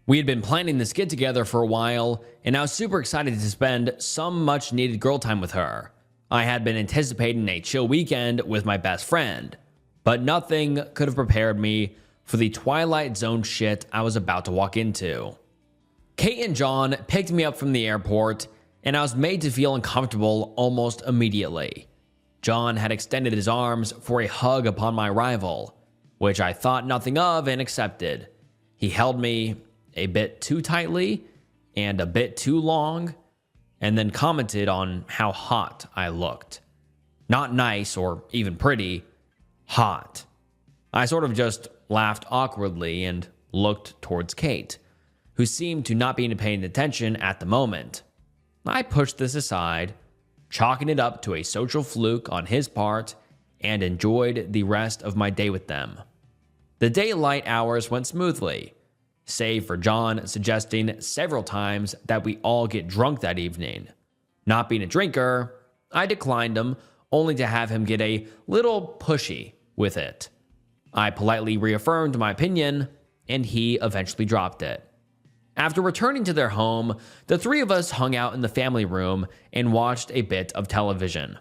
We had been planning this get together for a while, and I was super excited to spend some much needed girl time with her. I had been anticipating a chill weekend with my best friend, but nothing could have prepared me for the Twilight Zone shit I was about to walk into. Kate and John picked me up from the airport, and I was made to feel uncomfortable almost immediately. John had extended his arms for a hug upon my arrival, which I thought nothing of and accepted. He held me a bit too tightly and a bit too long, and then commented on how hot I looked. Not nice or even pretty, hot. I sort of just laughed awkwardly and looked towards Kate, who seemed to not be paying attention at the moment. I pushed this aside, chalking it up to a social fluke on his part, and enjoyed the rest of my day with them. The daylight hours went smoothly, save for John suggesting several times that we all get drunk that evening. Not being a drinker, I declined him, only to have him get a little pushy with it. I politely reaffirmed my opinion, and he eventually dropped it. After returning to their home, the three of us hung out in the family room and watched a bit of television.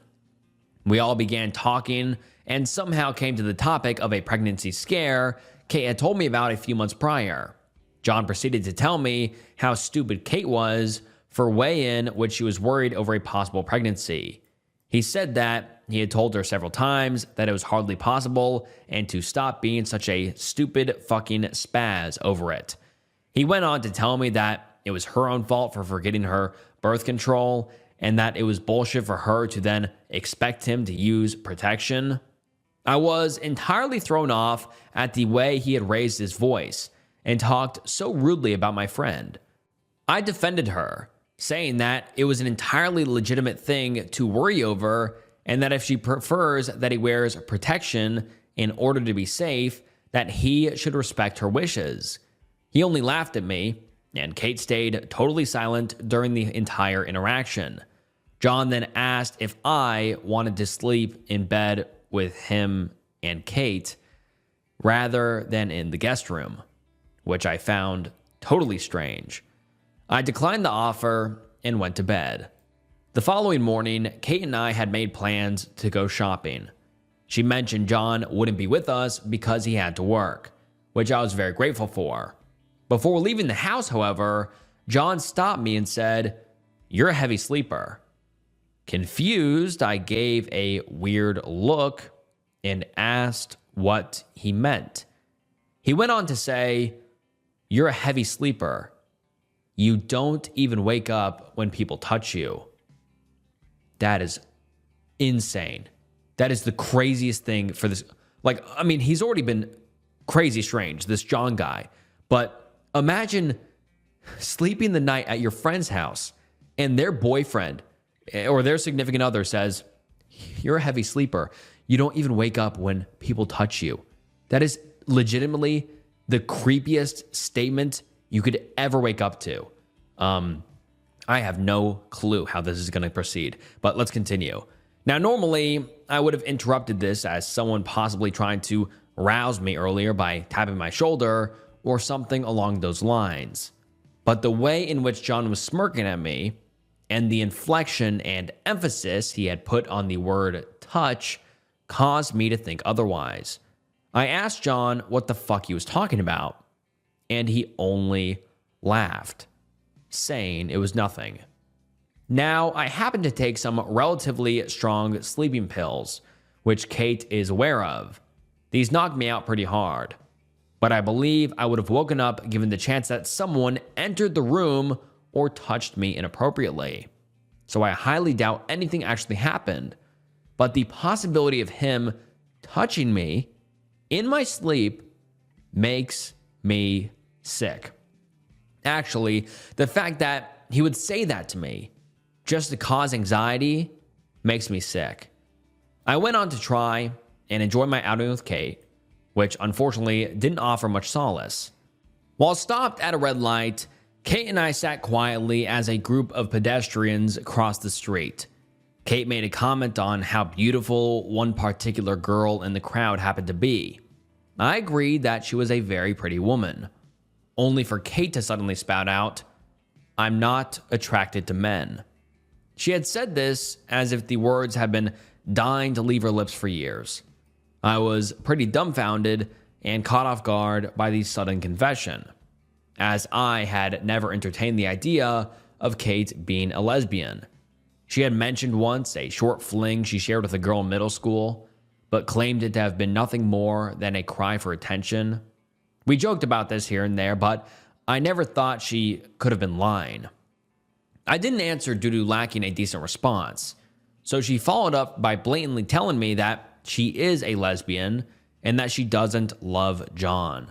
We all began talking and somehow came to the topic of a pregnancy scare Kate had told me about a few months prior. John proceeded to tell me how stupid Kate was for way in which she was worried over a possible pregnancy. He said that he had told her several times that it was hardly possible and to stop being such a stupid fucking spaz over it. He went on to tell me that it was her own fault for forgetting her birth control and that it was bullshit for her to then expect him to use protection. I was entirely thrown off at the way he had raised his voice and talked so rudely about my friend. I defended her, saying that it was an entirely legitimate thing to worry over and that if she prefers that he wears protection in order to be safe, that he should respect her wishes. He only laughed at me, and Kate stayed totally silent during the entire interaction. John then asked if I wanted to sleep in bed with him and Kate rather than in the guest room, which I found totally strange. I declined the offer and went to bed. The following morning, Kate and I had made plans to go shopping. She mentioned John wouldn't be with us because he had to work, which I was very grateful for. Before leaving the house, however, John stopped me and said, "You're a heavy sleeper." Confused, I gave a weird look and asked what he meant. He went on to say, "You're a heavy sleeper. You don't even wake up when people touch you." That is insane. That is the craziest thing for this. Like, I mean, he's already been crazy strange, this John guy. But imagine sleeping the night at your friend's house and their boyfriend or their significant other says, "You're a heavy sleeper. You don't even wake up when people touch you." That is legitimately the creepiest statement you could ever wake up to. I have no clue how this is going to proceed, but let's continue. Now, normally, I would have interrupted this as someone possibly trying to rouse me earlier by tapping my shoulder or something along those lines. But the way in which John was smirking at me and the inflection and emphasis he had put on the word touch caused me to think otherwise. I asked John what the fuck he was talking about, and he only laughed, saying it was nothing. Now, I happen to take some relatively strong sleeping pills, which Kate is aware of. These knocked me out pretty hard, but I believe I would have woken up given the chance that someone entered the room or touched me inappropriately. So I highly doubt anything actually happened, but the possibility of him touching me in my sleep makes me sick. Actually, the fact that he would say that to me just to cause anxiety makes me sick. I went on to try and enjoy my outing with Kate, which unfortunately didn't offer much solace. While stopped at a red light, Kate and I sat quietly as a group of pedestrians crossed the street. Kate made a comment on how beautiful one particular girl in the crowd happened to be. I agreed that she was a very pretty woman, only for Kate to suddenly spout out, "I'm not attracted to men." She had said this as if the words had been dying to leave her lips for years. I was pretty dumbfounded and caught off guard by the sudden confession, as I had never entertained the idea of Kate being a lesbian. She had mentioned once a short fling she shared with a girl in middle school, but claimed it to have been nothing more than a cry for attention. We joked about this here and there, but I never thought she could have been lying. I didn't answer due to lacking a decent response, so she followed up by blatantly telling me that she is a lesbian and that she doesn't love John.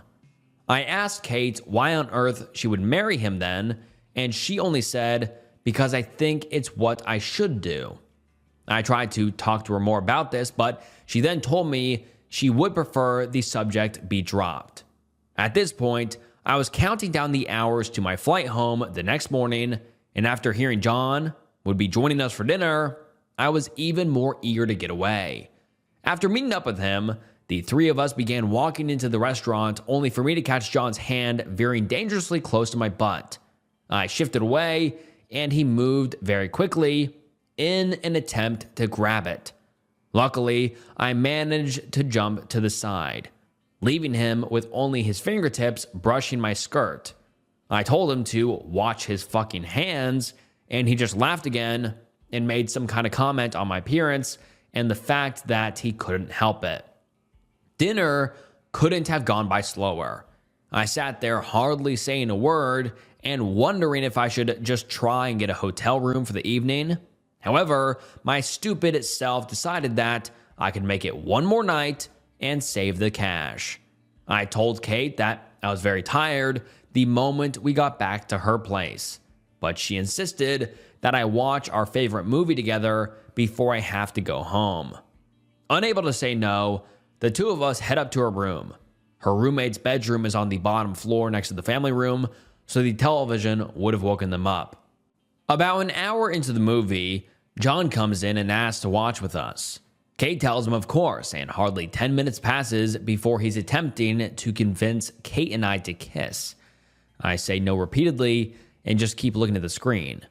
I asked Kate why on earth she would marry him then, and she only said, "Because I think it's what I should do." I tried to talk to her more about this, but she then told me she would prefer the subject be dropped. At this point, I was counting down the hours to my flight home the next morning, and after hearing John would be joining us for dinner, I was even more eager to get away. After meeting up with him, the three of us began walking into the restaurant, only for me to catch John's hand veering dangerously close to my butt. I shifted away, and he moved very quickly in an attempt to grab it. Luckily, I managed to jump to the side, leaving him with only his fingertips brushing my skirt. I told him to watch his fucking hands, and he just laughed again and made some kind of comment on my appearance and the fact that he couldn't help it. Dinner couldn't have gone by slower. I sat there hardly saying a word and wondering if I should just try and get a hotel room for the evening. However, my stupid self decided that I could make it one more night and save the cash. I told Kate that I was very tired the moment we got back to her place, but she insisted that I watch our favorite movie together before I have to go home. Unable to say no, the two of us head up to her room. Her roommate's bedroom is on the bottom floor next to the family room, so the television would have woken them up. About an hour into the movie, John comes in and asks to watch with us. Kate tells him of course, and hardly 10 minutes passes before he's attempting to convince Kate and I to kiss. I say no repeatedly and just keep looking at the screen.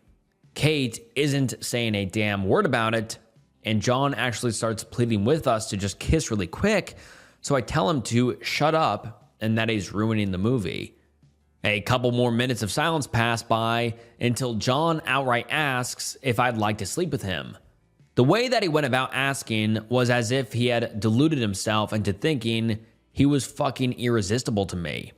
Kate isn't saying a damn word about it, and John actually starts pleading with us to just kiss really quick, so I tell him to shut up and that he's ruining the movie. A couple more minutes of silence pass by until John outright asks if I'd like to sleep with him. The way that he went about asking was as if he had deluded himself into thinking he was fucking irresistible to me.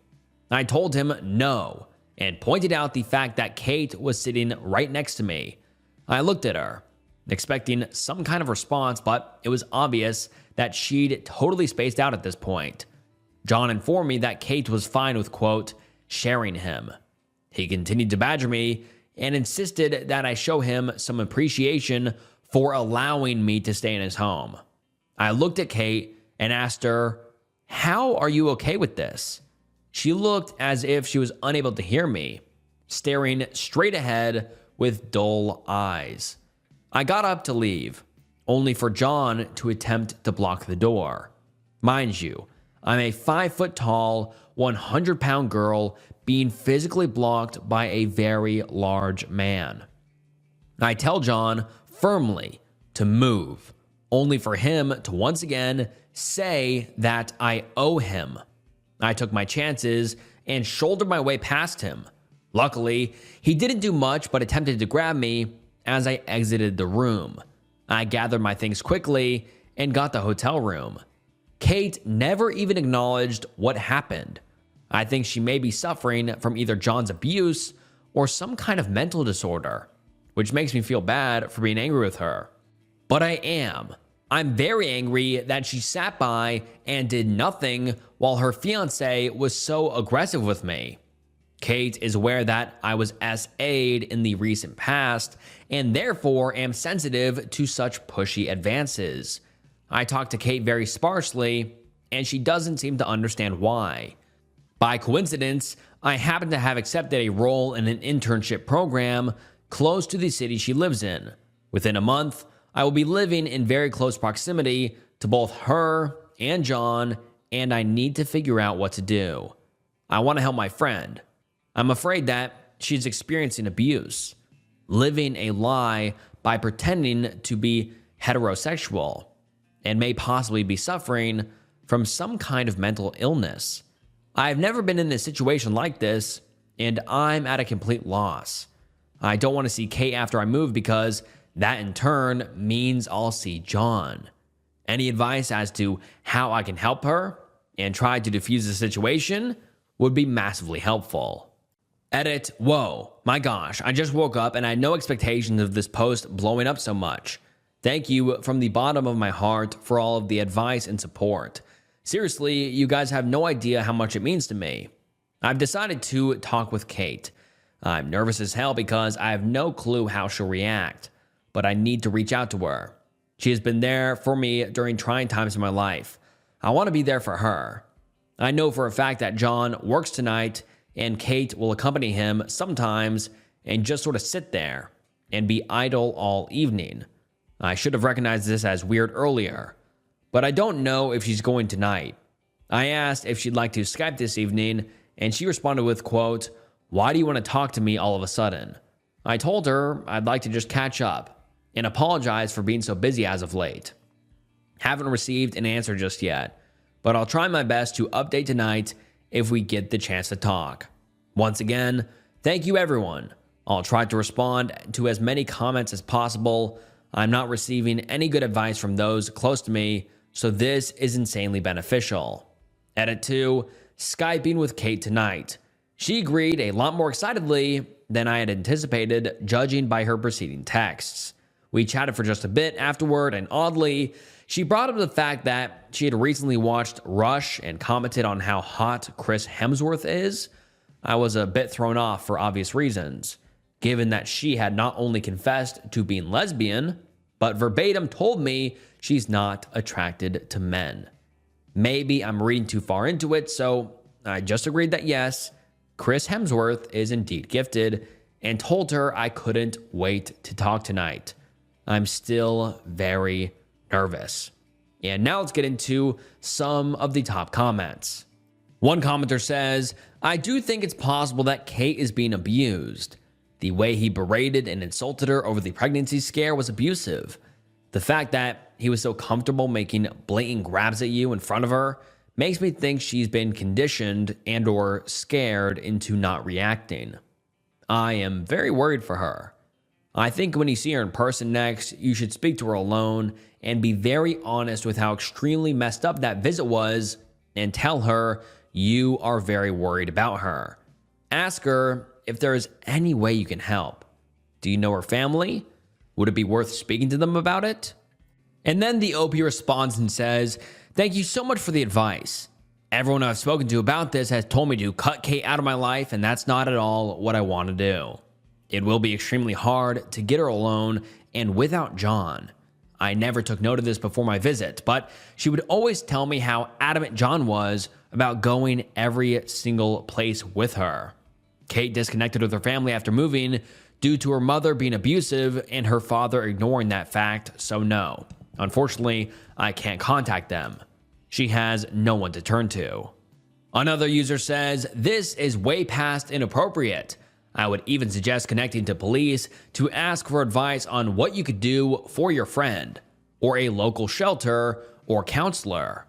I told him no and pointed out the fact that Kate was sitting right next to me. I looked at her, expecting some kind of response, but it was obvious that she'd totally spaced out at this point. John informed me that Kate was fine with, quote, sharing him. He continued to badger me and insisted that I show him some appreciation for allowing me to stay in his home. I looked at Kate and asked her, "How are you okay with this?" She looked as if she was unable to hear me, staring straight ahead with dull eyes. I got up to leave, only for John to attempt to block the door. Mind you, I'm a 5 foot tall, 100-pound girl being physically blocked by a very large man. I tell John firmly to move, only for him to once again say that I owe him. I took my chances and shouldered my way past him. Luckily, he didn't do much but attempted to grab me as I exited the room. I gathered my things quickly and got the hotel room. Kate never even acknowledged what happened. I think she may be suffering from either John's abuse or some kind of mental disorder, which makes me feel bad for being angry with her. But I am. I'm very angry that she sat by and did nothing while her fiancé was so aggressive with me. Kate is aware that I was SA'd in the recent past and therefore am sensitive to such pushy advances. I talk to Kate very sparsely and she doesn't seem to understand why. By coincidence, I happen to have accepted a role in an internship program close to the city she lives in. Within a month, I will be living in very close proximity to both her and John, and I need to figure out what to do. I want to help my friend. I'm afraid that she's experiencing abuse, living a lie by pretending to be heterosexual, and may possibly be suffering from some kind of mental illness. I've never been in a situation like this, and I'm at a complete loss. I don't want to see Kate after I move because that in turn means I'll see John. Any advice as to how I can help her and try to defuse the situation would be massively helpful. Edit, whoa, my gosh, I just woke up and I had no expectations of this post blowing up so much. Thank you from the bottom of my heart for all of the advice and support. Seriously, you guys have no idea how much it means to me. I've decided to talk with Kate. I'm nervous as hell because I have no clue how she'll react, but I need to reach out to her. She has been there for me during trying times in my life. I want to be there for her. I know for a fact that John works tonight and Kate will accompany him sometimes and just sort of sit there and be idle all evening. I should have recognized this as weird earlier, but I don't know if she's going tonight. I asked if she'd like to Skype this evening, and she responded with, quote, "Why do you want to talk to me all of a sudden?" I told her I'd like to just catch up and apologize for being so busy as of late. Haven't received an answer just yet, but I'll try my best to update tonight if we get the chance to talk. Once again, thank you everyone. I'll try to respond to as many comments as possible. I'm not receiving any good advice from those close to me, so this is insanely beneficial. Edit 2, Skyping with Kate tonight. She agreed a lot more excitedly than I had anticipated, judging by her preceding texts. We chatted for just a bit afterward, and oddly, she brought up the fact that she had recently watched Rush and commented on how hot Chris Hemsworth is. I was a bit thrown off for obvious reasons, given that she had not only confessed to being lesbian, but verbatim told me she's not attracted to men. Maybe I'm reading too far into it, so I just agreed that yes, Chris Hemsworth is indeed gifted, and told her I couldn't wait to talk tonight. I'm still very nervous. And now let's get into some of the top comments. One commenter says, "I do think it's possible that Kate is being abused. The way he berated and insulted her over the pregnancy scare was abusive. The fact that he was so comfortable making blatant grabs at you in front of her makes me think she's been conditioned and or scared into not reacting. I am very worried for her. I think when you see her in person next, you should speak to her alone and be very honest with how extremely messed up that visit was and tell her you are very worried about her. Ask her if there is any way you can help. Do you know her family? Would it be worth speaking to them about it? And then the OP responds and says, "Thank you so much for the advice. Everyone I've spoken to about this has told me to cut Kate out of my life, and that's not at all what I want to do. It will be extremely hard to get her alone and without John. I never took note of this before my visit, but she would always tell me how adamant John was about going every single place with her. Kate disconnected with her family after moving due to her mother being abusive and her father ignoring that fact, so no. Unfortunately, I can't contact them. She has no one to turn to." Another user says, "This is way past inappropriate. I would even suggest connecting to police to ask for advice on what you could do for your friend, or a local shelter or counselor."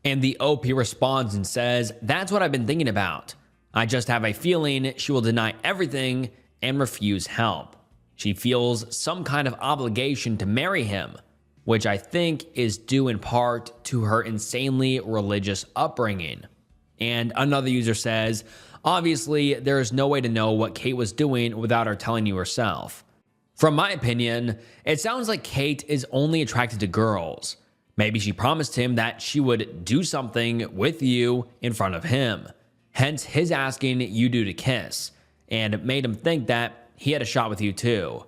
And the OP responds and says, "That's what I've been thinking about. I just have a feeling she will deny everything and refuse help. She feels some kind of obligation to marry him, which I think is due in part to her insanely religious upbringing." And another user says, "Obviously, there is no way to know what Kate was doing without her telling you herself. From my opinion, it sounds like Kate is only attracted to girls. Maybe she promised him that she would do something with you in front of him, hence his asking you two to kiss, and it made him think that he had a shot with you too.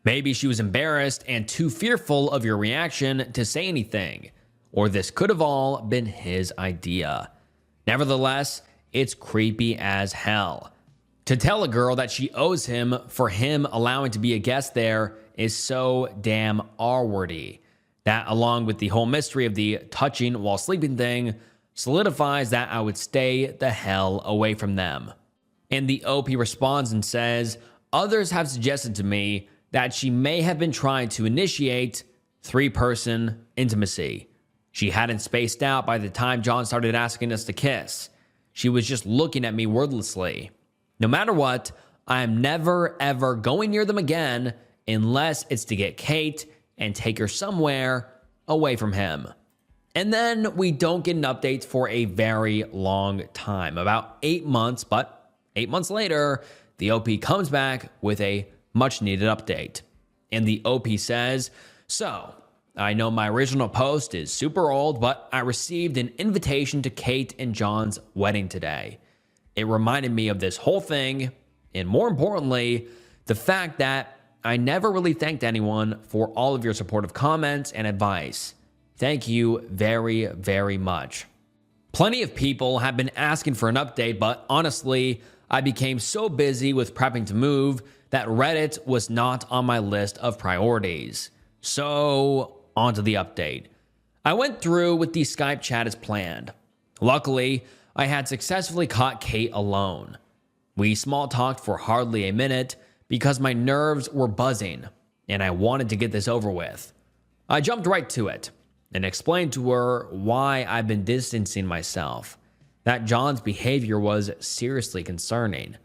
Maybe she was embarrassed and too fearful of your reaction to say anything, or this could have all been his idea. Nevertheless, it's creepy as hell. To tell a girl that she owes him for him allowing to be a guest there is so damn R-wordy. That, along with the whole mystery of the touching while sleeping thing, solidifies that I would stay the hell away from them." And the OP responds and says, "Others have suggested to me that she may have been trying to initiate three-person intimacy. She hadn't spaced out by the time John started asking us to kiss. She was just looking at me wordlessly. No matter what, I am never ever going near them again unless it's to get Kate and take her somewhere away from him." And then we don't get an update for a very long time, about 8 months, but 8 months later, the OP comes back with a much needed update. And the OP says, "So, I know my original post is super old, but I received an invitation to Kate and John's wedding today. It reminded me of this whole thing, and more importantly, the fact that I never really thanked anyone for all of your supportive comments and advice. Thank you very, very much. Plenty of people have been asking for an update, but honestly, I became so busy with prepping to move that Reddit was not on my list of priorities. So, on to the update. I went through with the Skype chat as planned. Luckily, I had successfully caught Kate alone. We small talked for hardly a minute because my nerves were buzzing and I wanted to get this over with. I jumped right to it and explained to her why I've been distancing myself, that John's behavior was seriously concerning.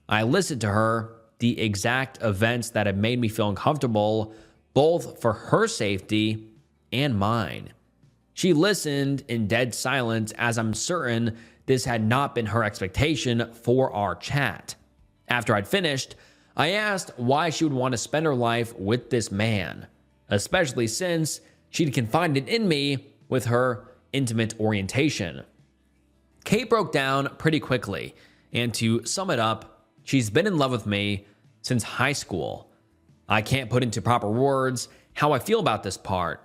I listed to her the exact events that had made me feel uncomfortable, both for her safety and mine. She listened in dead silence, as I'm certain this had not been her expectation for our chat. After I'd finished, I asked why she would want to spend her life with this man, especially since she'd confided in me with her intimate orientation. Kate broke down pretty quickly, and to sum it up, she's been in love with me since high school. I can't put into proper words how I feel about this part.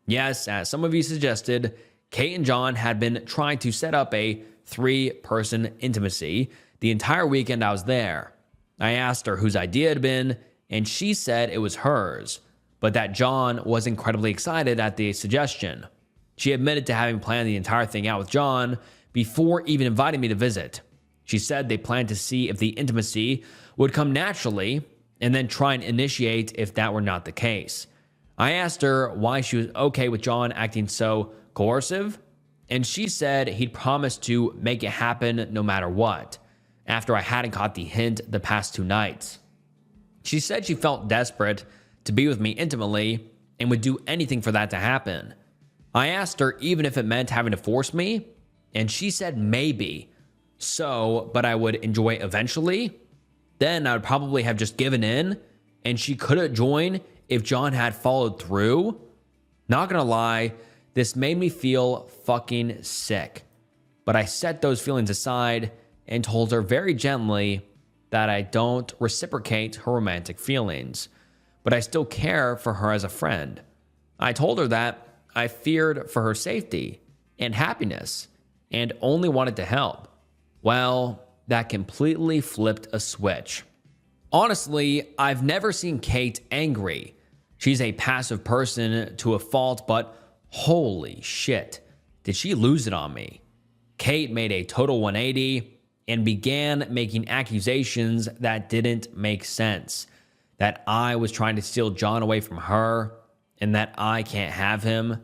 Yes, as some of you suggested, Kate and John had been trying to set up a 3-person intimacy the entire weekend I was there. I asked her whose idea it had been, and she said it was hers, but that John was incredibly excited at the suggestion. She admitted to having planned the entire thing out with John before even inviting me to visit. She said they planned to see if the intimacy would come naturally and then try and initiate if that were not the case. I asked her why she was okay with John acting so coercive, and she said he'd promised to make it happen no matter what, after I hadn't caught the hint the past 2 nights. She said she felt desperate to be with me intimately and would do anything for that to happen. I asked her even if it meant having to force me, and she said maybe. So, but I would enjoy eventually. Then I would probably have just given in, and she could have joined if John had followed through. Not gonna lie, this made me feel fucking sick. But I set those feelings aside and told her very gently that I don't reciprocate her romantic feelings, but I still care for her as a friend. I told her that I feared for her safety and happiness and only wanted to help. Well, that completely flipped a switch. Honestly, I've never seen Kate angry. She's a passive person to a fault, but holy shit, did she lose it on me. Kate made a total 180 and began making accusations that didn't make sense. That I was trying to steal John away from her, and that I can't have him.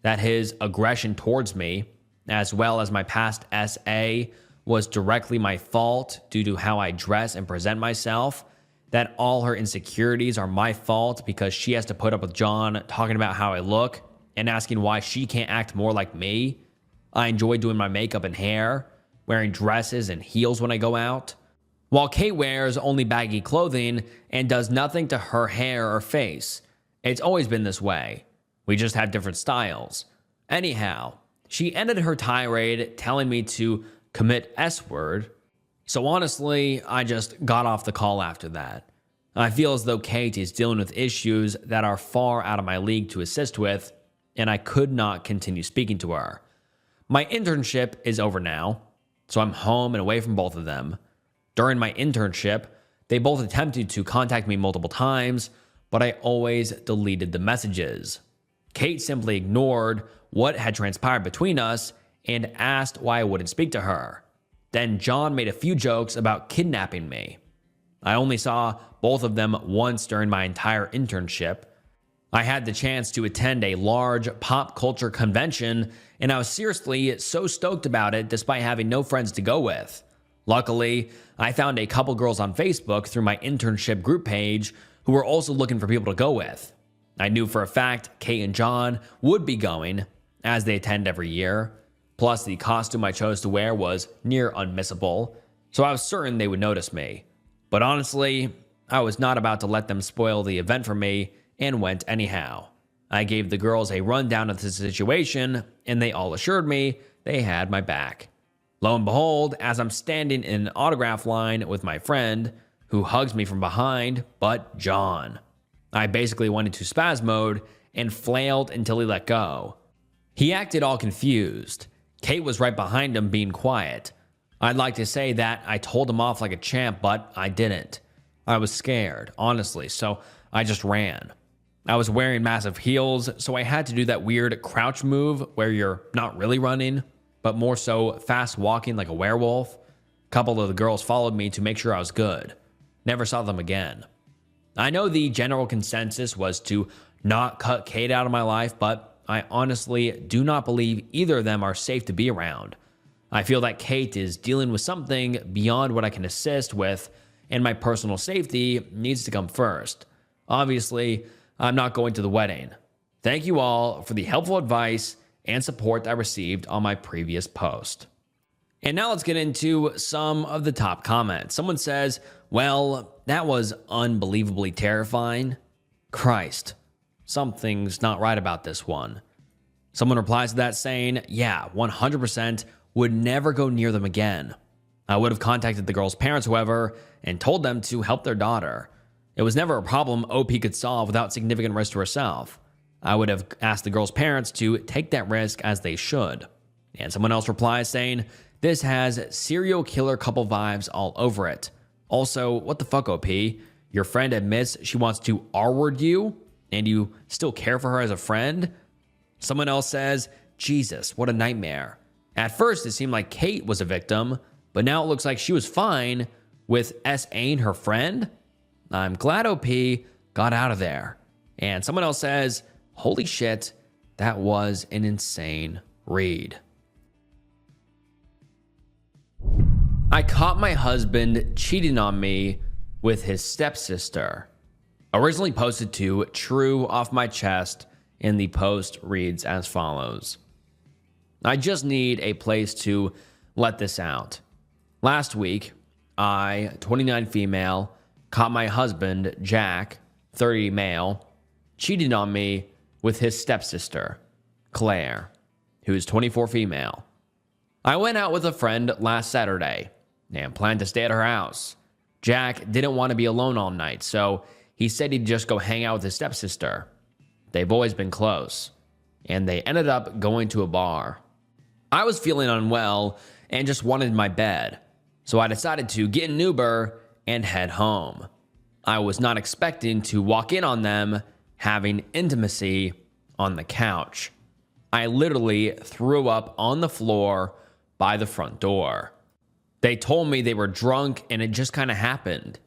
That his aggression towards me, as well as my past SA, was directly my fault due to how I dress and present myself. That all her insecurities are my fault because she has to put up with John talking about how I look and asking why she can't act more like me. I enjoy doing my makeup and hair, wearing dresses and heels when I go out, while Kate wears only baggy clothing and does nothing to her hair or face. It's always been this way. We just have different styles. Anyhow, she ended her tirade telling me to commit S-word. So honestly, I just got off the call after that. I feel as though Kate is dealing with issues that are far out of my league to assist with, and I could not continue speaking to her. My internship is over now, so I'm home and away from both of them. During my internship, they both attempted to contact me multiple times, but I always deleted the messages. Kate simply ignored what had transpired between us and asked why I wouldn't speak to her. Then John made a few jokes about kidnapping me. I only saw both of them once during my entire internship. I had the chance to attend a large pop culture convention, and I was seriously so stoked about it despite having no friends to go with. Luckily, I found a couple girls on Facebook through my internship group page who were also looking for people to go with. I knew for a fact Kate and John would be going, as they attend every year. Plus, the costume I chose to wear was near unmissable, so I was certain they would notice me. But honestly, I was not about to let them spoil the event for me and went anyhow. I gave the girls a rundown of the situation, and they all assured me they had my back. Lo and behold, as I'm standing in an autograph line with my friend, who hugs me from behind, but John. I basically went into spaz mode and flailed until he let go. He acted all confused. Kate was right behind him being quiet. I'd like to say that I told him off like a champ, but I didn't. I was scared, honestly, so I just ran. I was wearing massive heels, so I had to do that weird crouch move where you're not really running, but more so fast walking like a werewolf. A couple of the girls followed me to make sure I was good. Never saw them again. I know the general consensus was to not cut Kate out of my life, but I honestly do not believe either of them are safe to be around. I feel that Kate is dealing with something beyond what I can assist with, and my personal safety needs to come first. Obviously, I'm not going to the wedding. Thank you all for the helpful advice and support I received on my previous post. And now let's get into some of the top comments. Someone says, well, that was unbelievably terrifying. Christ. Something's not right about this one. Someone replies to that saying, yeah, 100% would never go near them again. I would have contacted the girl's parents, however, and told them to help their daughter. It was never a problem OP could solve without significant risk to herself. I would have asked the girl's parents to take that risk as they should. And someone else replies saying, this has serial killer couple vibes all over it. Also, what the fuck, OP? Your friend admits she wants to R-word you, and you still care for her as a friend? Someone else says, Jesus, what a nightmare. At first, it seemed like Kate was a victim, but now it looks like she was fine with S.A.ing her friend? I'm glad OP got out of there. And someone else says, holy shit, that was an insane read. I caught my husband cheating on me with his stepsister. Originally posted to True Off My Chest, and the post reads as follows. I just need a place to let this out. Last week, I, 29 female, caught my husband, Jack, 30 male, cheating on me with his stepsister, Claire, who is 24 female. I went out with a friend last Saturday and planned to stay at her house. Jack didn't want to be alone all night, so he said he'd just go hang out with his stepsister. They've always been close, and they ended up going to a bar. I was feeling unwell and just wanted my bed, so I decided to get an Uber and head home. I was not expecting to walk in on them having intimacy on the couch. I literally threw up on the floor by the front door. They told me they were drunk and it just kind of happened.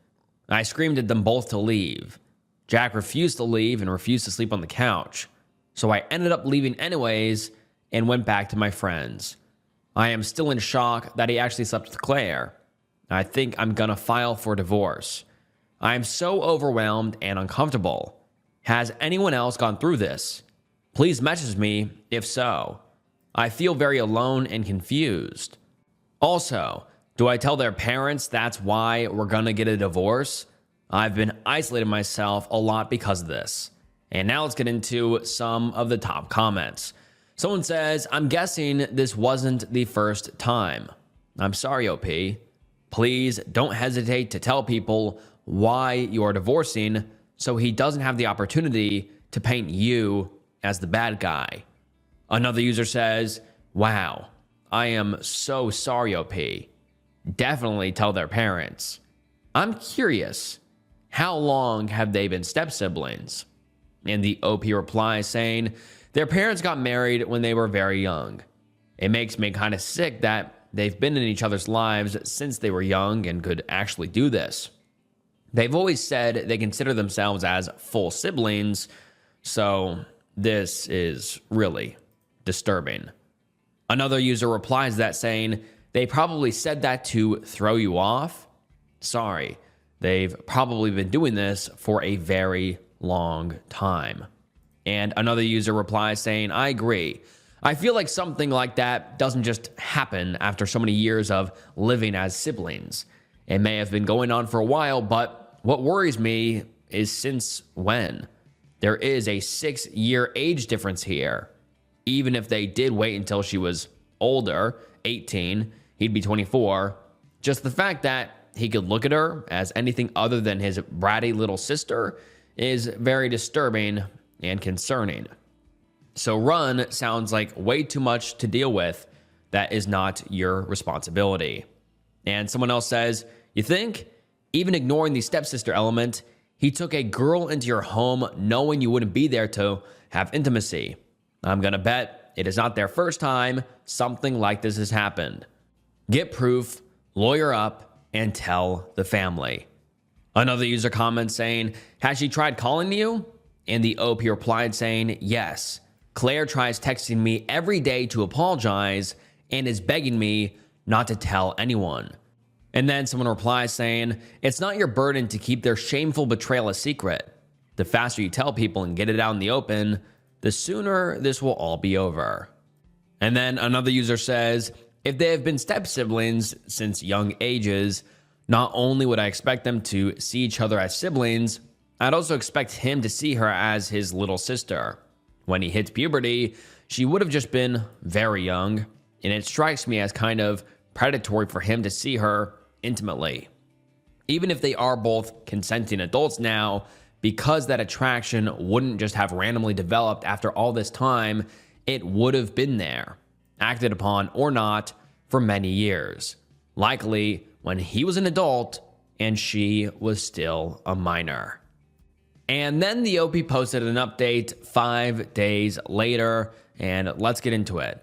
I screamed at them both to leave. Jack refused to leave and refused to sleep on the couch. So I ended up leaving anyways and went back to my friends. I am still in shock that he actually slept with Claire. I think I'm gonna file for divorce. I am so overwhelmed and uncomfortable. Has anyone else gone through this? Please message me if so. I feel very alone and confused. Also, do I tell their parents that's why we're gonna get a divorce? I've been isolating myself a lot because of this. And now let's get into some of the top comments. Someone says, I'm guessing this wasn't the first time. I'm sorry, OP. Please don't hesitate to tell people why you are divorcing so he doesn't have the opportunity to paint you as the bad guy. Another user says, wow, I am so sorry, OP. Definitely tell their parents. I'm curious, how long have they been step-siblings? And the OP replies saying, their parents got married when they were very young. It makes me kind of sick that they've been in each other's lives since they were young and could actually do this. They've always said they consider themselves as full siblings, so this is really disturbing. Another user replies to that saying, they probably said that to throw you off. Sorry, they've probably been doing this for a very long time. And another user replies saying, I agree. I feel like something like that doesn't just happen after so many years of living as siblings. It may have been going on for a while, but what worries me is since when? There is a 6-year age difference here. Even if they did wait until she was older, 18, he'd be 24. Just the fact that he could look at her as anything other than his bratty little sister is very disturbing and concerning. So run sounds like way too much to deal with. That is not your responsibility. And someone else says, you think? Even ignoring the stepsister element, he took a girl into your home knowing you wouldn't be there to have intimacy. I'm gonna bet it is not their first time something like this has happened. Get proof, lawyer up, and tell the family. Another user comments saying, has she tried calling you? And the OP replied saying, yes. Claire tries texting me every day to apologize and is begging me not to tell anyone. And then someone replies saying, it's not your burden to keep their shameful betrayal a secret. The faster you tell people and get it out in the open, the sooner this will all be over. And then another user says, if they have been step-siblings since young ages, not only would I expect them to see each other as siblings, I'd also expect him to see her as his little sister. When he hits puberty, she would have just been very young, and it strikes me as kind of predatory for him to see her intimately. Even if they are both consenting adults now, because that attraction wouldn't just have randomly developed after all this time, it would have been there, acted upon or not, for many years. Likely when he was an adult and she was still a minor. And then the OP posted an update 5 days later, and let's get into it.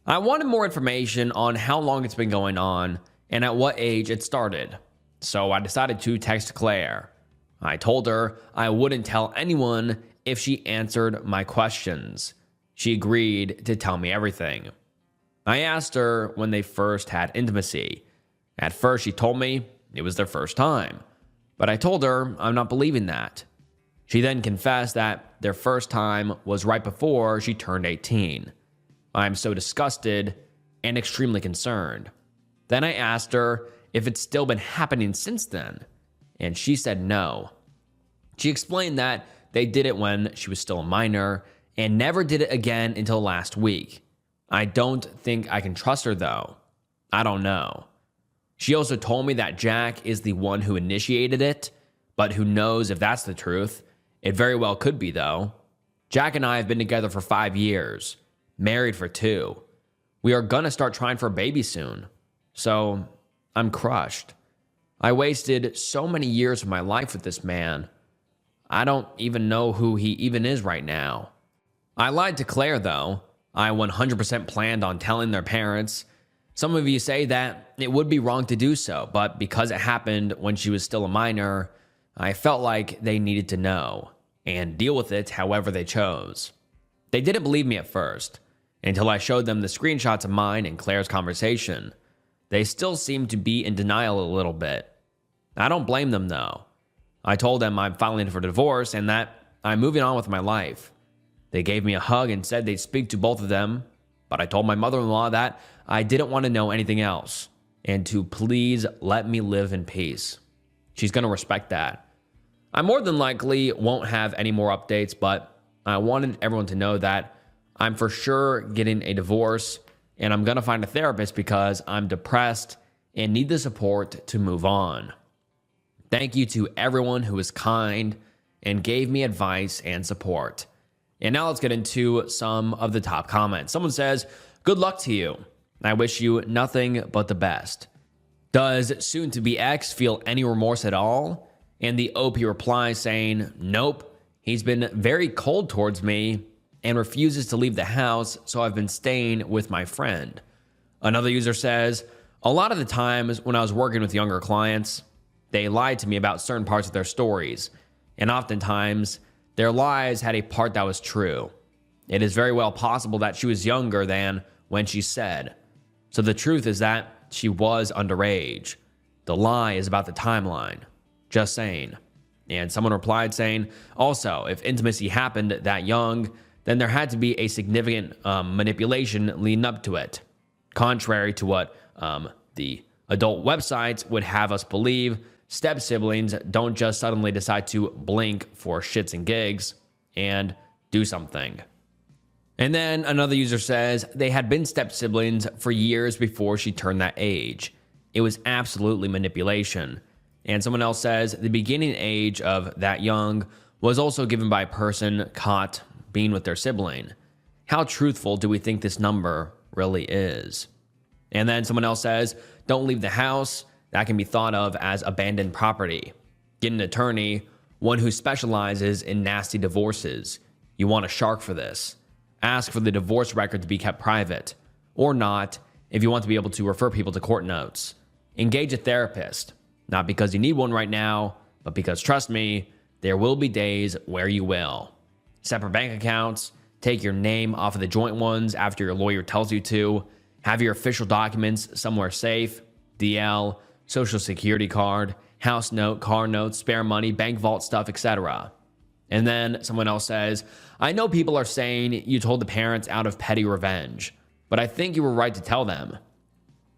I wanted more information on how long it's been going on and at what age it started. So I decided to text Claire. I told her I wouldn't tell anyone if she answered my questions. She agreed to tell me everything. I asked her when they first had intimacy, At first, she told me it was their first time, but I told her I'm not believing that. She then confessed that their first time was right before she turned 18. I'm so disgusted and extremely concerned. Then I asked her if it's still been happening since then, and she said no. She explained that they did it when she was still a minor and never did it again until last week. I don't think I can trust her though. I don't know. She also told me that Jack is the one who initiated it, but who knows if that's the truth. It very well could be though. Jack and I have been together for 5 years, married for 2. We are gonna start trying for a baby soon. So I'm crushed. I wasted so many years of my life with this man. I don't even know who he even is right now. I lied to Claire though. I 100% planned on telling their parents. Some of you say that it would be wrong to do so, but because it happened when she was still a minor, I felt like they needed to know and deal with it however they chose. They didn't believe me at first, until I showed them the screenshots of mine and Claire's conversation. They still seem to be in denial a little bit. I don't blame them though. I told them I'm filing for divorce and that I'm moving on with my life. They gave me a hug and said they'd speak to both of them, but I told my mother-in-law that I didn't want to know anything else and to please let me live in peace. She's going to respect that. I more than likely won't have any more updates, but I wanted everyone to know that I'm for sure getting a divorce and I'm going to find a therapist because I'm depressed and need the support to move on. Thank you to everyone who was kind and gave me advice and support. And now let's get into some of the top comments. Someone says, "Good luck to you. I wish you nothing but the best. Does soon-to-be ex feel any remorse at all?" And the OP replies saying, "Nope. He's been very cold towards me and refuses to leave the house, so I've been staying with my friend." Another user says, "A lot of the times when I was working with younger clients, they lied to me about certain parts of their stories, and oftentimes their lies had a part that was true. It is very well possible that she was younger than when she said. So the truth is that she was underage. The lie is about the timeline. Just saying." And someone replied saying, "Also, if intimacy happened that young, then there had to be a significant manipulation leading up to it. Contrary to what the adult websites would have us believe, step-siblings don't just suddenly decide to blink for shits and gigs and do something." And then another user says they had been step-siblings for years before she turned that age. It was absolutely manipulation. And someone else says the beginning age of that young was also given by a person caught being with their sibling. How truthful do we think this number really is? And then someone else says, "Don't leave the house. That can be thought of as abandoned property. Get an attorney, one who specializes in nasty divorces. You want a shark for this. Ask for the divorce record to be kept private, or not if you want to be able to refer people to court notes. Engage a therapist, not because you need one right now, but because, trust me, there will be days where you will. Separate bank accounts, take your name off of the joint ones after your lawyer tells you to, have your official documents somewhere safe, DL, social security card, house note, car notes, spare money, bank vault stuff, etc." And then someone else says, "I know people are saying you told the parents out of petty revenge, but I think you were right to tell them.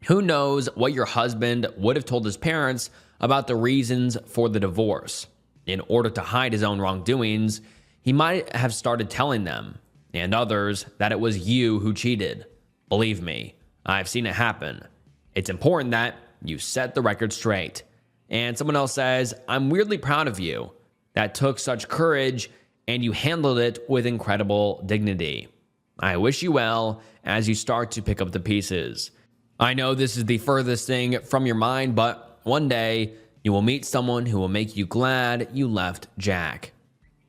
Who knows what your husband would have told his parents about the reasons for the divorce. In order to hide his own wrongdoings, he might have started telling them, and others, that it was you who cheated. Believe me, I've seen it happen. It's important that you set the record straight." And someone else says, "I'm weirdly proud of you. That took such courage, and you handled it with incredible dignity. I wish you well as you start to pick up the pieces. I know this is the furthest thing from your mind, but one day you will meet someone who will make you glad you left Jack."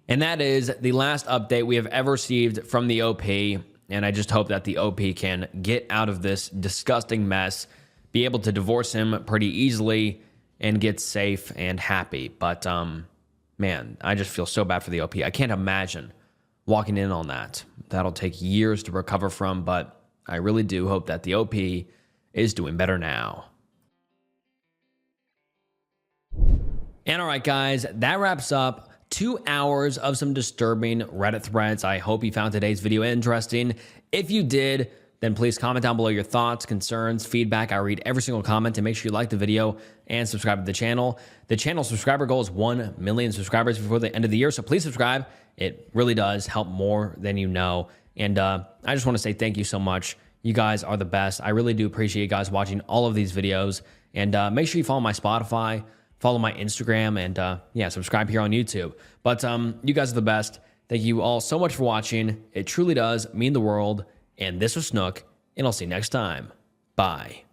And that is the last update we have ever received from the OP, and I just hope that the OP can get out of this disgusting mess, be able to divorce him pretty easily, and get safe and happy. But, man, I just feel so bad for the OP. I can't imagine walking in on that. That'll take years to recover from, but I really do hope that the OP is doing better now. And all right, guys, that wraps up 2 hours of some disturbing Reddit threads. I hope you found today's video interesting. If you did, then please comment down below your thoughts, concerns, feedback. I read every single comment, and make sure you like the video and subscribe to the channel. The channel subscriber goal is 1 million subscribers before the end of the year, so please subscribe. It really does help more than you know. And I just want to say thank you so much. You guys are the best. I really do appreciate you guys watching all of these videos. And make sure you follow my Spotify, follow my Instagram, and yeah, subscribe here on YouTube. But you guys are the best. Thank you all so much for watching. It truly does mean the world. And this was Snook, and I'll see you next time. Bye.